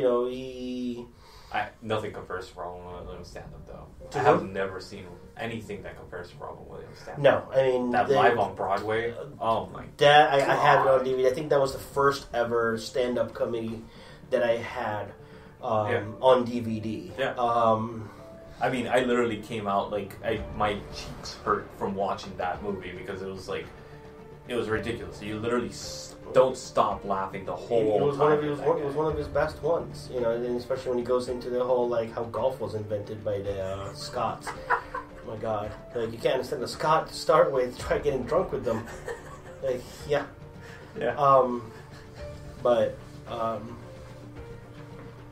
nothing compares to Robin Williams stand-up though. I have never seen anything that compares to Robin Williams stand-up. No, I mean that live on Broadway. Oh my! That I have it on DVD. I think that was the first ever stand-up comedy that I had on DVD. Yeah. I mean, I literally came out my cheeks hurt from watching that movie because it was ridiculous. You literally don't stop laughing the whole time. It was one of his best ones, and especially when he goes into the whole how golf was invented by the Scots. Oh my God, you can't understand the Scot to start with. Try getting drunk with them. Yeah. But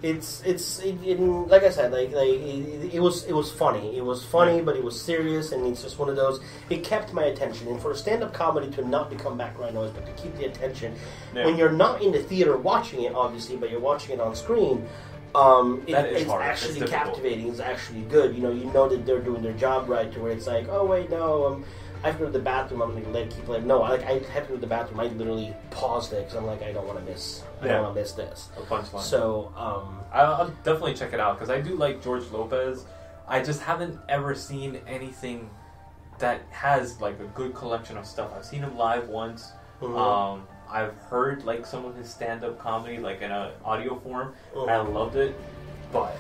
it's like I said, it was funny. It was funny, but it was serious, and it's just one of those. It kept my attention, and for a stand-up comedy to not become background noise, but to keep the attention when you're not in the theater watching it, obviously, but you're watching it on screen. It's actually captivating. It's actually good. You know that they're doing their job right, to where it's like, oh wait, no, I have to go to the bathroom. I'm going to keep no. I have to go to the bathroom. I literally paused it because I'm like, I don't want to miss. I don't want to miss this. A punchline. So I'll definitely check it out because I do like George Lopez. I just haven't ever seen anything that has like a good collection of stuff. I've seen him live once. Mm-hmm. I've heard like some of his stand-up comedy like in an audio form. Mm-hmm. I loved it, but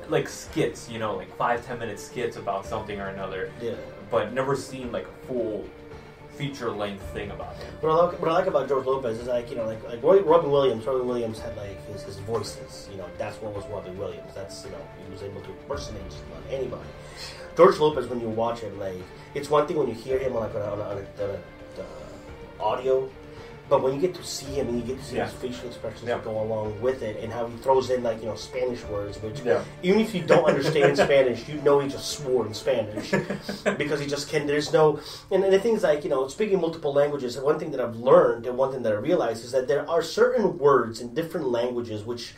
like skits, you know, like 5-10 minute skits about something or another. Yeah. But never seen like a full feature-length thing about him. What I like about George Lopez is like, you know, like Robin Williams. Robin Williams had like his voices. You know, that's what was Robin Williams. That's, you know, he was able to impersonate just about anybody. George Lopez, when you watch him, like, it's one thing when you hear him on audio, but when you get to see him and you get to see his facial expressions that go along with it, and how he throws in like, you know, Spanish words, which even if you don't understand Spanish, you know he just swore in Spanish because he just can. There's no, and the thing is, like, you know, speaking multiple languages, one thing that I've learned and one thing that I realized is that there are certain words in different languages which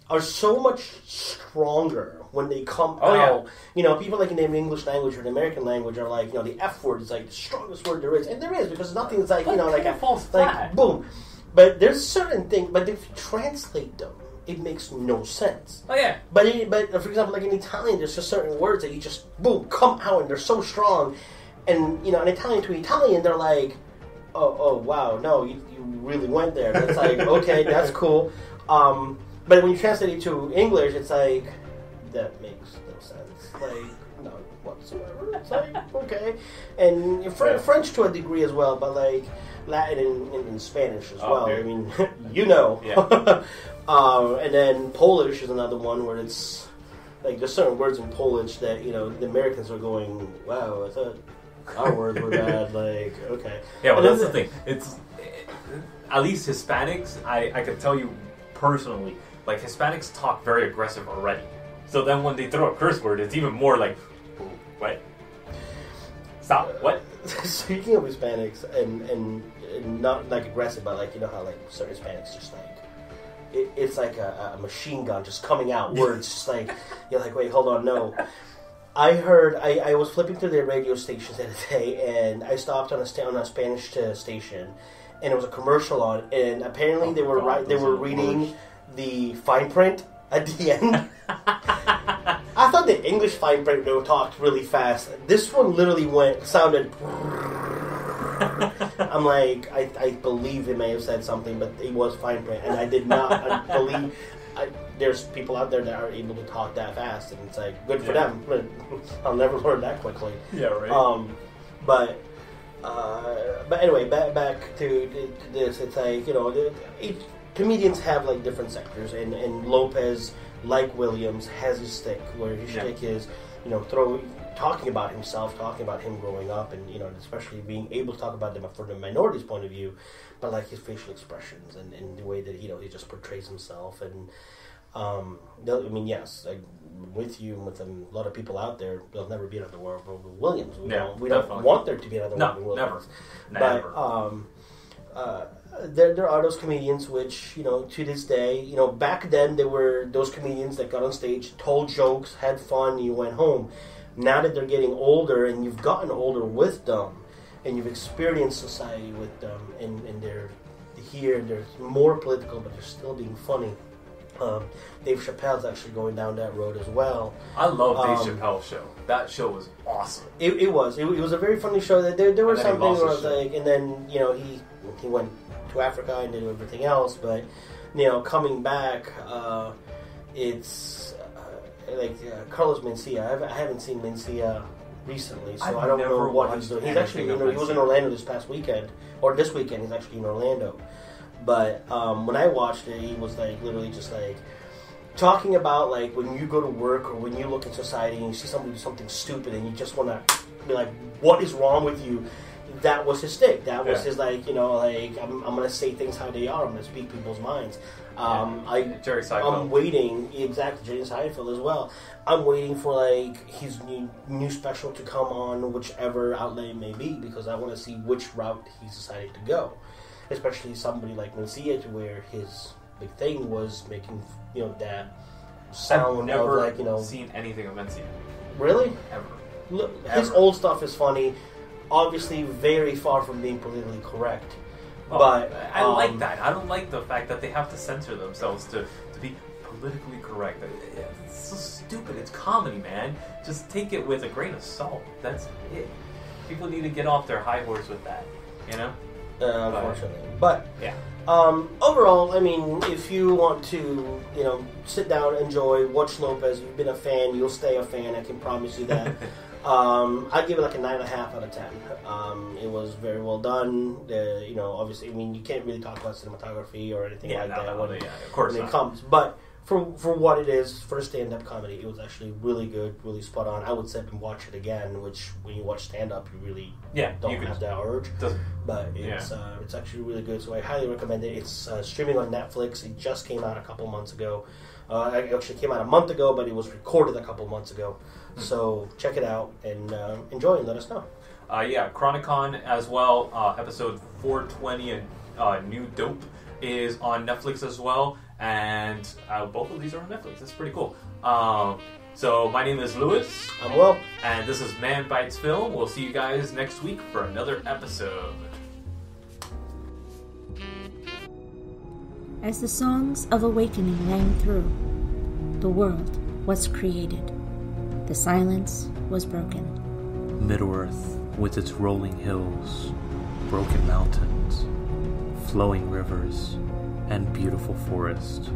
are so much stronger when they come out. Yeah. You know, people like in the English language or the American language are like, you know, the F word is like the strongest word there is. And there is, because nothing is like, you know, like a false flat. Boom. But there's certain things, but if you translate them, it makes no sense. Oh, yeah. But for example, like in Italian, there's just certain words that you just, boom, come out, and they're so strong. And, you know, in Italian to Italian, they're like, oh wow, no, you really went there. That's like, okay, that's cool. But when you translate it to English, it's like, that makes no sense. Like, none whatsoever. It's like, okay. And French to a degree as well, but like Latin and Spanish as well. Dude. I mean, you know. Yeah. And then Polish is another one where it's like there's certain words in Polish that, you know, the Americans are going, wow, I thought our words were bad. Like, okay. Yeah, well, that's the thing. It's at least Hispanics, I can tell you personally, like, Hispanics talk very aggressive already. So then when they throw a curse word, it's even more like, ooh, what? Stop, what? Speaking of Hispanics, and not like aggressive, but like, you know how like certain Hispanics just like, it's like a machine gun just coming out, words just like, you're like, wait, hold on, no. I heard, I was flipping through the radio stations the other day, and I stopped on a Spanish station, and it was a commercial on, and apparently they were reading the fine print at the end. I thought the English fine print talked really fast. This one literally sounded. I'm like, I believe it may have said something, but it was fine print, and I did not. I believe there's people out there that are able to talk that fast, and it's like good for them. But I'll never learn that quickly. Yeah, right. But anyway, back to this. It's like, you know, comedians have like different sectors, and Lopez, like Williams, has his stick, where his stick is, you know, talking about himself, talking about him growing up, and, you know, especially being able to talk about them from the minority's point of view, but like his facial expressions and the way that, you know, he just portrays himself. And I mean, yes, like with you and with a lot of people out there, there'll never be another Robin Williams. We don't want there to be another Robin Williams. Never. There are those comedians which, you know, to this day, you know, back then there were those comedians that got on stage, told jokes, had fun, and you went home. Now that they're getting older, and you've gotten older with them, and you've experienced society with them, and they're more political, but they're still being funny. Dave Chappelle's actually going down that road as well. I love Dave Chappelle's show. That show was awesome. It was a very funny show. That there were some things where I was like, and then, you know, he went to Africa and did everything else, but, you know, coming back, it's like Carlos Mencia. I haven't seen Mencia recently, so I don't know what he's doing. He's actually, you know, he was in Orlando this past weekend, or this weekend. He's actually in Orlando. But when I watched it, he was like literally just like talking about like when you go to work or when you look in society and you see somebody do something stupid and you just want to be like, what is wrong with you? That was his stick. That was his, like, you know, like, I'm going to say things how they are. I'm going to speak people's minds. Jerry Seinfeld. I'm waiting, exactly, Jerry Seinfeld as well. I'm waiting for, like, his new special to come on whichever outlet it may be, because I want to see which route he's decided to go. Especially somebody like Mencia, to where his big thing was making, you know, that sound. I've never of, like, you know, seen anything of Mencia. Really? Ever. Look, his old stuff is funny. Obviously, very far from being politically correct. But I like that. I don't like the fact that they have to censor themselves to be politically correct. It's so stupid. It's comedy, man. Just take it with a grain of salt. That's it. People need to get off their high horse with that, you know? Unfortunately. But, yeah. Overall, I mean, if you want to, sit down, enjoy, watch Lopez, you've been a fan, you'll stay a fan, I can promise you that. I'd give it like a 9.5 out of 10. It was very well done. Obviously, I mean, you can't really talk about cinematography or anything like that when it comes. But for what it is, for a stand-up comedy, it was actually really good, really spot on. I would sit and watch it again, which when you watch stand-up, you really don't have that urge. But it's actually really good, so I highly recommend it. It's streaming on Netflix. It just came out a couple months ago. It actually came out a month ago, but it was recorded a couple months ago. So check it out and enjoy and let us know. Chronicon as well. Episode 420 and New Dope is on Netflix as well. And both of these are on Netflix. That's pretty cool. So my name is Lewis. I'm Will. And this is Manbitesfilm. We'll see you guys next week for another episode. As the songs of awakening rang through, the world was created. The silence was broken. Middle-earth, with its rolling hills, broken mountains, flowing rivers, and beautiful forest,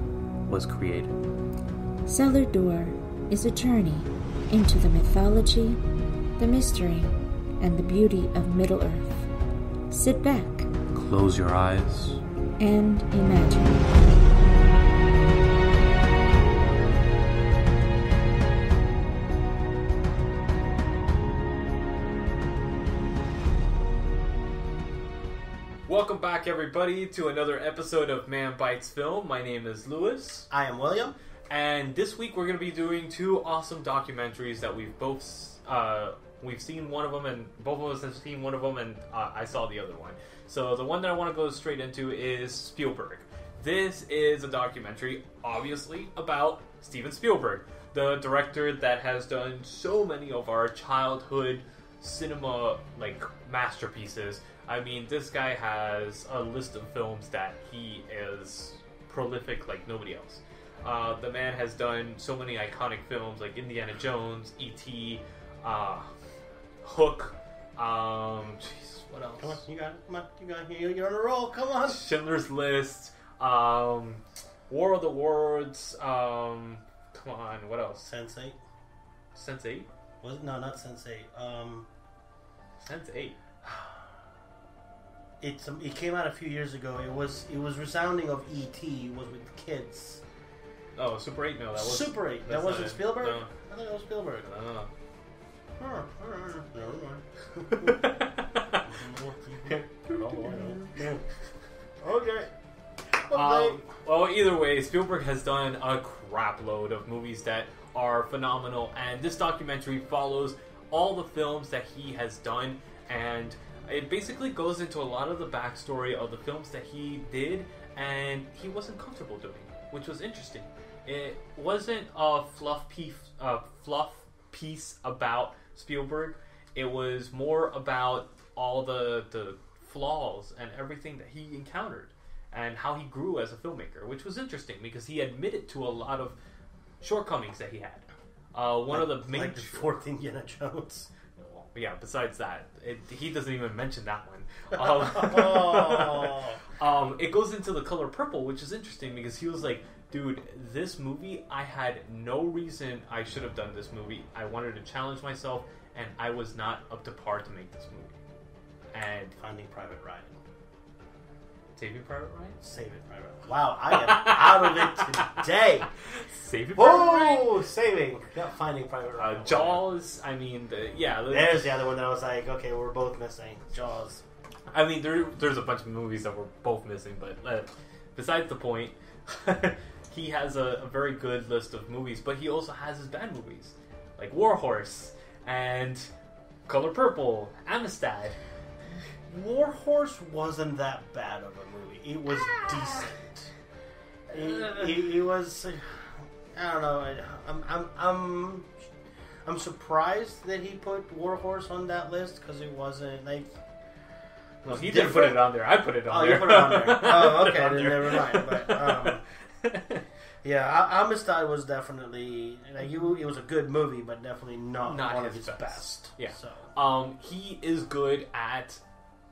was created. Cellar Door is a journey into the mythology, the mystery, and the beauty of Middle-earth. Sit back. Close your eyes. And imagine. Welcome back, everybody, to another episode of Manbitesfilm. My name is Lewis. I am William. And this week we're going to be doing two awesome documentaries that we've seen one of them, and both of us have seen one of them, and I saw the other one. So the one that I want to go straight into is Spielberg. This is a documentary, obviously, about Steven Spielberg, the director that has done so many of our childhood cinema masterpieces. I mean, this guy has a list of films that he is prolific like nobody else. The man has done so many iconic films like Indiana Jones, E.T., Hook, what else? Come on, you got it. You're on a roll, come on. Schindler's List, War of the Worlds, come on, what else? Sense8. Sense8? Was it? No, not Sense8. Sense8. It came out a few years ago. It was resounding of E.T. It was with kids. Oh, Super 8? No, that was Super 8. That wasn't Spielberg? No. I thought it was Spielberg. No. Okay. Well, either way, Spielberg has done a crap load of movies that are phenomenal, and this documentary follows all the films that he has done, and it basically goes into a lot of the backstory of the films that he did and he wasn't comfortable doing, which was interesting. It wasn't a fluff piece about Spielberg. It was more about all the flaws and everything that he encountered and how he grew as a filmmaker, which was interesting because he admitted to a lot of shortcomings that he had. One of the main... Like the fourth Indiana Jones. Yeah, besides that, he doesn't even mention that one. It goes into The Color Purple, which is interesting because he was like, dude, this movie, I had no reason I should have done this movie. I wanted to challenge myself, and I was not up to par to make this movie. And Finding Private Ryan. Saving Private Ryan? Saving Private Ryan. Wow, I am out of it today. Saving Private Ryan? Oh, Saving. Not Finding Private Ryan. Jaws, I mean, there's the other one that I was like, okay, we're both missing. Jaws. I mean, there's a bunch of movies that we're both missing, but besides the point, he has a very good list of movies, but he also has his bad movies, like War Horse and Color Purple, Amistad. War Horse wasn't that bad of a movie. It was decent. It was. I don't know. I'm surprised that he put War Horse on that list because it wasn't like. No, he didn't put it on there. I put it on there. Oh, you put it on there. Oh, okay. Then never mind. But Yeah, Amistad was definitely like it was a good movie, but definitely not one of his best. Yeah. So. He is good at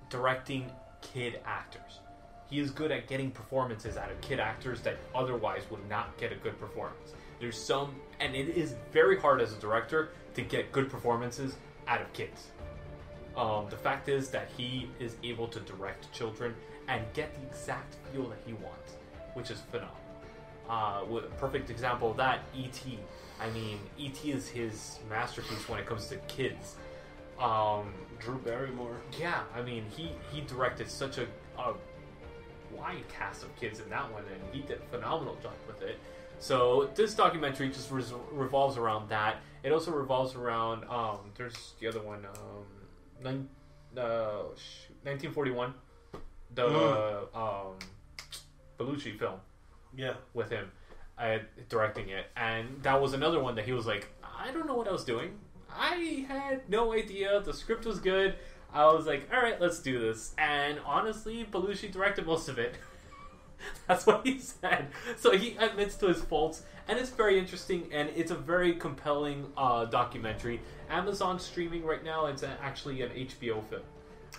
directing kid actors. He is good at getting performances out of kid actors that otherwise would not get a good performance. There's some, and it is very hard as a director to get good performances out of kids. The fact is that he is able to direct children and get the exact feel that he wants, which is phenomenal. With a perfect example of that, E.T. I mean, E.T. is his masterpiece when it comes to kids. Drew Barrymore. Yeah, I mean, he directed such a wide cast of kids in that one, and he did a phenomenal job with it. So this documentary just revolves around that. It also revolves around there's the other one, 1941, the Belushi film. Yeah, with him directing it, and that was another one that he was like, I don't know what I was doing. I had no idea. The script was good. I was like, all right, let's do this. And honestly, Belushi directed most of it. That's what he said. So he admits to his faults, and it's very interesting, and it's a very compelling documentary. Amazon streaming right now. It's actually an HBO film.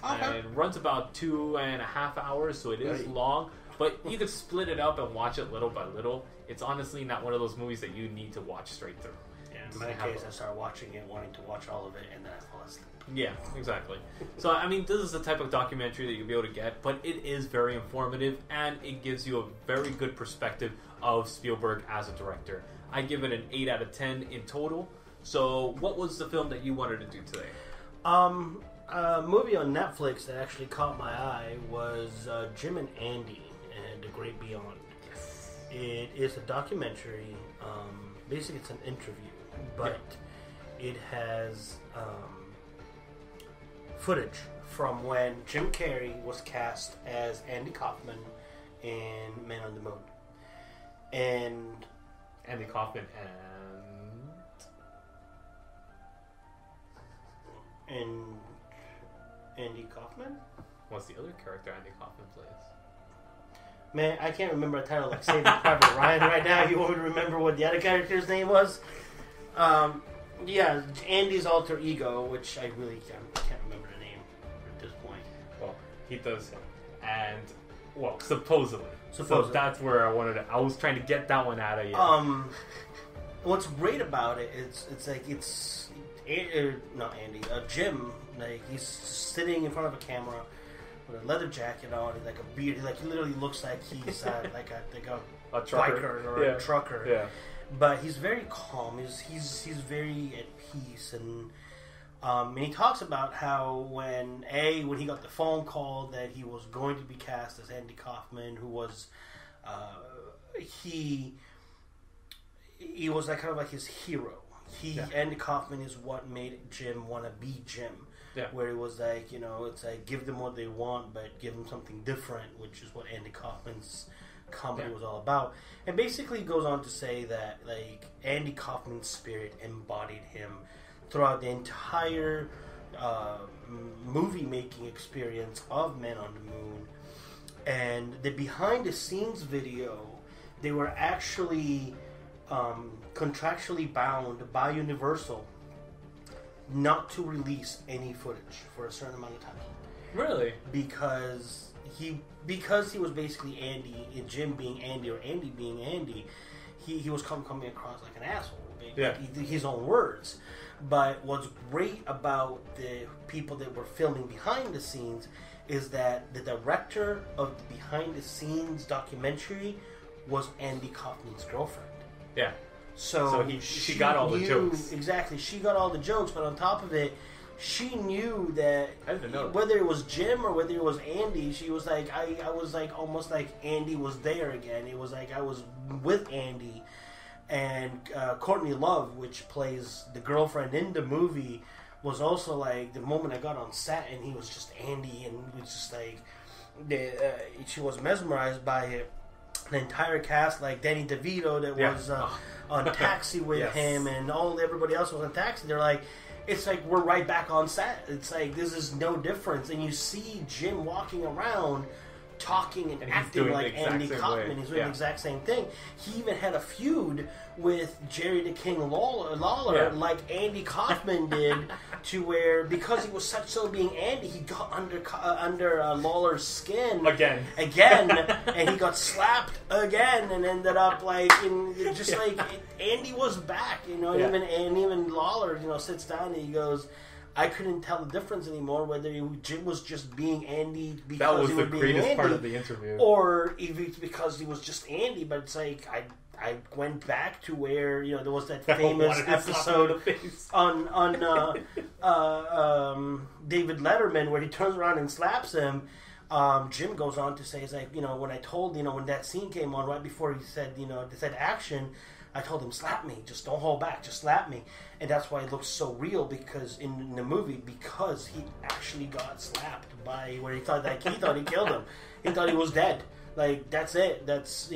Okay. And it runs about 2.5 hours, so it is long. But you could split it up and watch it little by little. It's honestly not one of those movies that you need to watch straight through. Yeah, in my case, I started watching it, wanting to watch all of it, and then I fall asleep. Yeah, exactly. So, I mean, this is the type of documentary that you'll be able to get, but it is very informative, and it gives you a very good perspective of Spielberg as a director. I give it an 8 out of 10 in total. So, what was the film that you wanted to do today? A movie on Netflix that actually caught my eye was Jim and Andy and The Great Beyond. Yes. It is a documentary. Basically, it's an interview, but it has footage from when Jim Carrey was cast as Andy Kaufman in Man on the Moon. And Andy Kaufman and Andy Kaufman? What's the other character Andy Kaufman plays? Man, I can't remember a title like Saving Private Ryan right now. You won't remember what the other character's name was? Yeah, Andy's alter ego, which I really can't remember the name at this point. Well, he does him. And, well, supposedly. So that's where I was trying to get that one out of you. What's great about it is not Andy, Jim, like he's sitting in front of a camera with a leather jacket on, and like a beard, he literally looks like he's like a trucker. biker or a trucker. Yeah. But he's very calm. He's very at peace, and he talks about how when he got the phone call that he was going to be cast as Andy Kaufman, who was he was like kind of like his hero. Andy Kaufman is what made Jim want to be Jim. Yeah. Where it was like, it's like give them what they want, but give them something different, which is what Andy Kaufman's comedy was all about. And basically goes on to say that like Andy Kaufman's spirit embodied him throughout the entire movie making experience of Men on the Moon. And the behind the scenes video, they were actually contractually bound by Universal not to release any footage for a certain amount of time. Really? Because he was basically Andy, and Jim being Andy or Andy being Andy, he was coming across like an asshole. Like his own words. But what's great about the people that were filming behind the scenes is that the director of the behind the scenes documentary was Andy Kaufman's girlfriend. Yeah. So she got all the jokes. Exactly. She got all the jokes, but on top of it, she knew that whether it was Jim or whether it was Andy, she was like, I was like almost like Andy was there again. It was like I was with Andy. And Courtney Love, which plays the girlfriend in the movie, was also like the moment I got on set and he was just Andy, and it was just like she was mesmerized by it. The entire cast, like Danny DeVito, that was on Taxi with him, and everybody else was on Taxi. They're like, it's like we're right back on set. It's like this is no difference, and you see Jim walking around talking and he's acting doing like the exact Andy same Kaufman. way. He's doing the exact same thing. He even had a feud with Jerry the King Lawler, like Andy Kaufman did, to where because he was so being Andy, he got under Lawler's skin again, and he got slapped again, and ended up like Andy was back, even Lawler, sits down and he goes, I couldn't tell the difference anymore whether Jim was just being Andy because he was being Andy. That was the greatest part of the interview. Or if it's because he was just Andy, but it's like, I went back to where, there was that famous episode on David Letterman where he turns around and slaps him. Jim goes on to say, he's like, when I told, when that scene came on right before he said, they said action, I told him, slap me, just don't hold back, just slap me. And that's why it looks so real, because in the movie, because he actually got slapped by where he thought he killed him. He thought he was dead. Like, that's it. That's,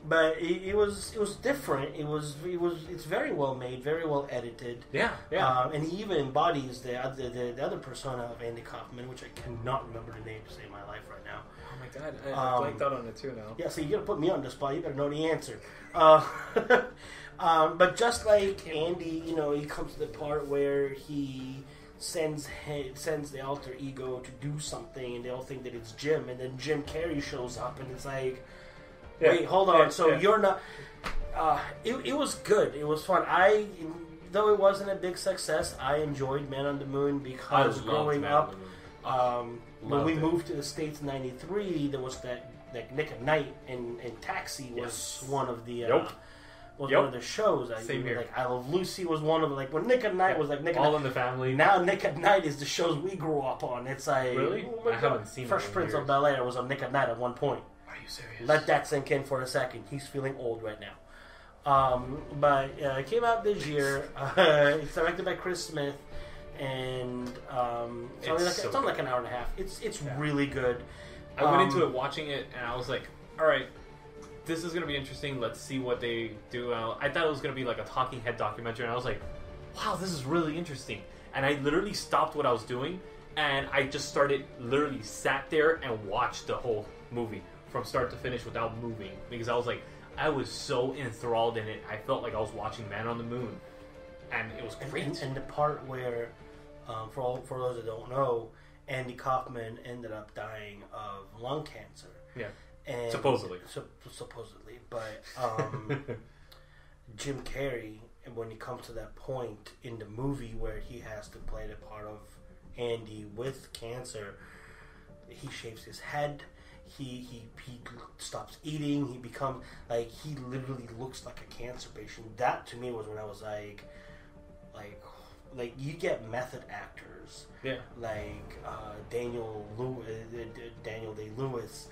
but it was different. It's very well made, very well edited. Yeah. And he even embodies the other persona of Andy Kaufman, which I cannot remember the name to save my life right now. Oh my god, I blanked out on it too now. Yeah, so you gotta put me on the spot. You gotta know the answer. But just like Andy, he comes to the part where he sends the alter ego to do something, and they all think that it's Jim, and then Jim Carrey shows up, and it's like, wait, hold on. You're not. It was good. It was fun. Though it wasn't a big success, I enjoyed Man on the Moon because growing up, when we moved to the States in '93, there was that Nick at Night and Taxi was one of the one of the shows. Same here. Like I Love Lucy was one of them. Like when Nick at Night was like Nick at All Night. in the Family. Now Nick at Night is the shows we grew up on. It's like really? I haven't seen Fresh Prince of Bel-Air was on Nick at Night at one point. Are you serious? Let that sink in for a second. He's feeling old right now. But it came out this year. It's directed by Chris Smith, and it's on like an hour and a half. It's really good. I went into it watching it, and I was like, all right, this is going to be interesting. Let's see what they do. I thought it was going to be like a talking head documentary, and I was like, wow, this is really interesting. And I literally stopped what I was doing, and I just literally sat there and watched the whole movie from start to finish without moving, because I was like, I was so enthralled in it. I felt like I was watching Man on the Moon, and it was great. And the part where, for those that don't know, Andy Kaufman ended up dying of lung cancer. Yeah. And supposedly. Supposedly. But Jim Carrey, when he comes to that point in the movie where he has to play the part of Andy with cancer, he shaves his head. He stops eating. He becomes like, he literally looks like a cancer patient. That to me was when I was like you get method actors, like Daniel Day-Lewis,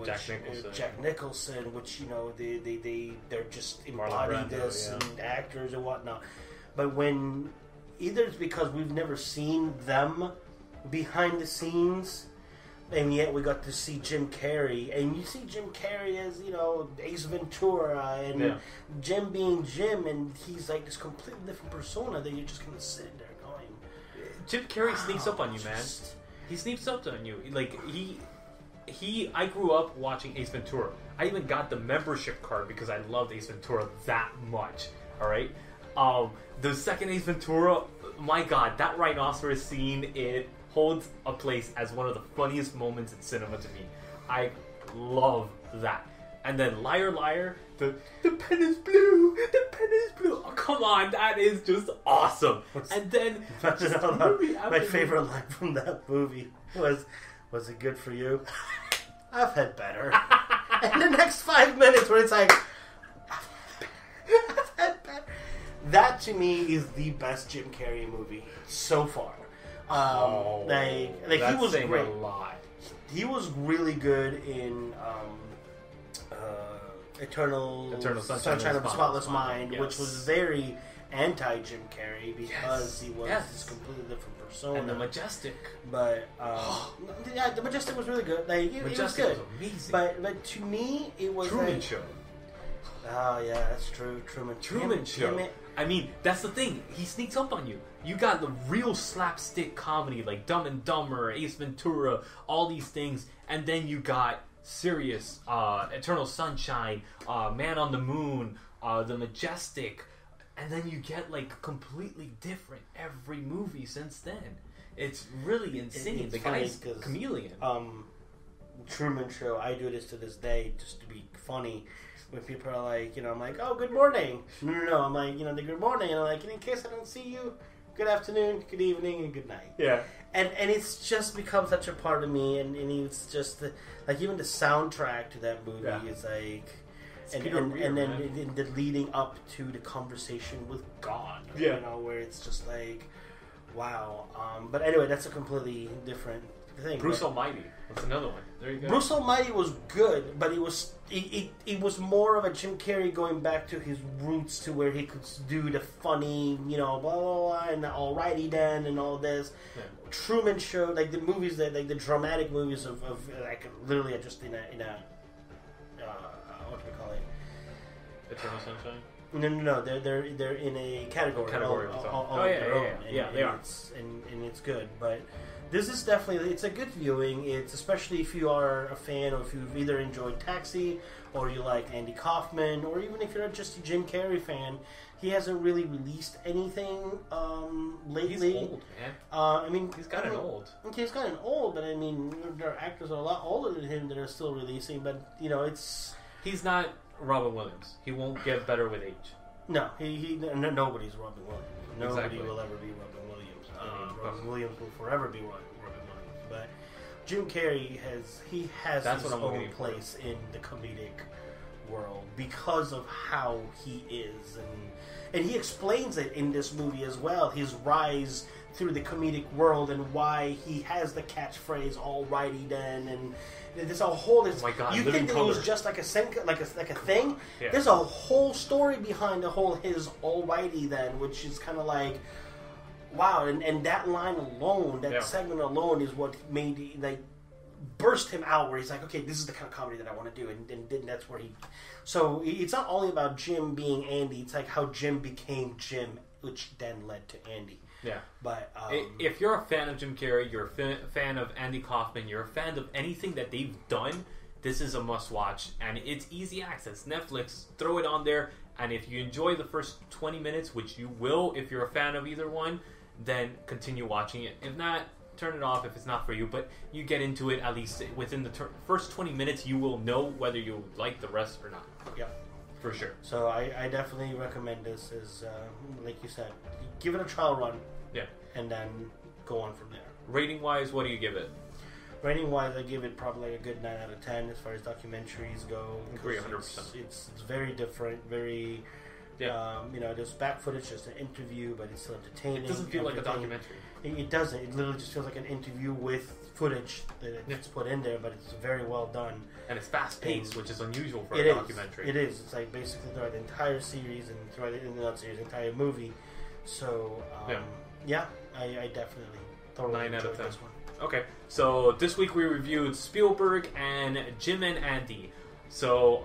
Jack Nicholson, which they're just embody this and actors and whatnot. But when either it's because we've never seen them behind the scenes, and yet we got to see Jim Carrey, and you see Jim Carrey as Ace Ventura, and Jim being Jim, and he's like this completely different persona that you're just gonna sit there going. Jim Carrey sneaks up on you, man. He sneaks up on you. Like I grew up watching Ace Ventura. I even got the membership card because I loved Ace Ventura that much. All right, the second Ace Ventura, my God, that rhinoceros scene, it holds a place as one of the funniest moments in cinema to me. I love that. And then Liar Liar, the pen is blue, the pen is blue. Oh, come on, that is just awesome. And then my favorite line from that movie was it good for you? I've had better. And the next 5 minutes where it's like, I've had better. That to me is the best Jim Carrey movie so far. He was great. A lot. He was really good in Eternal Sunshine of the Spotless Mind, which was very anti-Jim Carrey because he was this completely different persona. And The Majestic. But The Majestic was really good. Like, it was good. Was amazing. But to me, it was Truman Show. Oh yeah, that's true. Truman Show. I mean, that's the thing. He sneaks up on you. You got the real slapstick comedy like Dumb and Dumber, Ace Ventura, all these things, and then you got serious Eternal Sunshine, Man on the Moon, The Majestic, and then you get like completely different every movie since then. It's really insane. The guy's chameleon. Truman Show. I do this to this day just to be funny. When people are like, I'm like, oh, good morning. No. I'm like, the good morning. And I'm like, in case I don't see you, good afternoon, good evening, and good night. Yeah. And it's just become such a part of me. And it's just, even the soundtrack to that movie is like... And then the leading up to the conversation with God. Where it's just like, wow. But anyway, that's a completely different thing. Bruce Almighty. That's another one. There you go. Bruce Almighty was good, but it was more of a Jim Carrey going back to his roots to where he could do the funny, blah, blah, blah, and the alrighty then and all this. Yeah. Truman Show, like the movies that, like the dramatic movies of like literally just in a what do we call it? Eternal Sunshine? No. They're in a category. Yeah, they are. And it's good, but this is definitely, it's a good viewing. It's especially if you are a fan, or if you've either enjoyed Taxi, or you like Andy Kaufman, or even if you're just a Jim Carrey fan. He hasn't really released anything lately. He's old, man. He's gotten old. Okay, he's gotten old, but there are actors that are a lot older than him that are still releasing. But it's he's not Robin Williams. He won't get better with age. No, nobody's Robin Williams. Nobody Exactly. will ever be Robin Williams. Robin Williams will forever be Robin Williams. But Jim Carrey has That's his what I'm own looking for. place in the comedic world because of how he is, and he explains it in this movie as well. His rise through the comedic world and why he has the catchphrase "Alrighty then," and there's a whole. Oh my God! You think that it was just like a thing? Yeah. There's a whole story behind the whole his "Alrighty then," which is kind of like, wow, and that line alone, that segment alone, is what made burst him out. Where he's like, okay, this is the kind of comedy that I want to do, and that's where he. So it's not only about Jim being Andy; it's like how Jim became Jim, which then led to Andy. Yeah. But if you're a fan of Jim Carrey, you're a fan of Andy Kaufman, you're a fan of anything that they've done, this is a must-watch, and it's easy access. Netflix, throw it on there, and if you enjoy the first 20 minutes, which you will if you're a fan of either one, then continue watching it. If not, turn it off if it's not for you, but you get into it at least within the first 20 minutes, you will know whether you like the rest or not. Yeah. For sure. So I definitely recommend this as, like you said, give it a trial run. Yeah. And then go on from there. Rating-wise, what do you give it? Rating-wise, I give it probably a good 9 out of 10 as far as documentaries go. I agree 100%. It's very different, very... Yeah. there's back footage, just an interview, but it's still entertaining. It doesn't feel like a documentary. It doesn't. It literally just feels like an interview with footage that it's put in there, but it's very well done. And it's fast-paced, which is unusual for a documentary. It is. It's like basically throughout the entire series and throughout the entire movie. So, I definitely thoroughly 9 out of 10. this one. Okay, so this week we reviewed Spielberg and Jim and Andy. So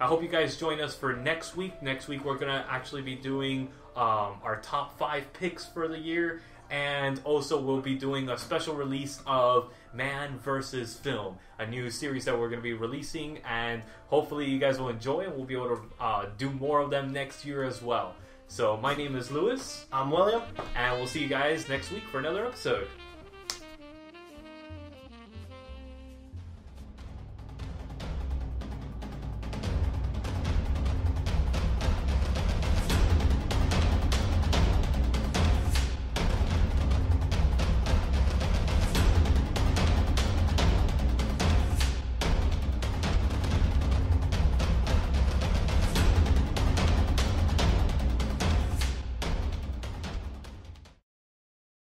I hope you guys join us for next week. Next week we're going to actually be doing our top 5 picks for the year. And also we'll be doing a special release of Manbitesfilm, a new series that we're going to be releasing. And hopefully you guys will enjoy it. We'll be able to do more of them next year as well. So my name is Lewis. I'm William. And we'll see you guys next week for another episode.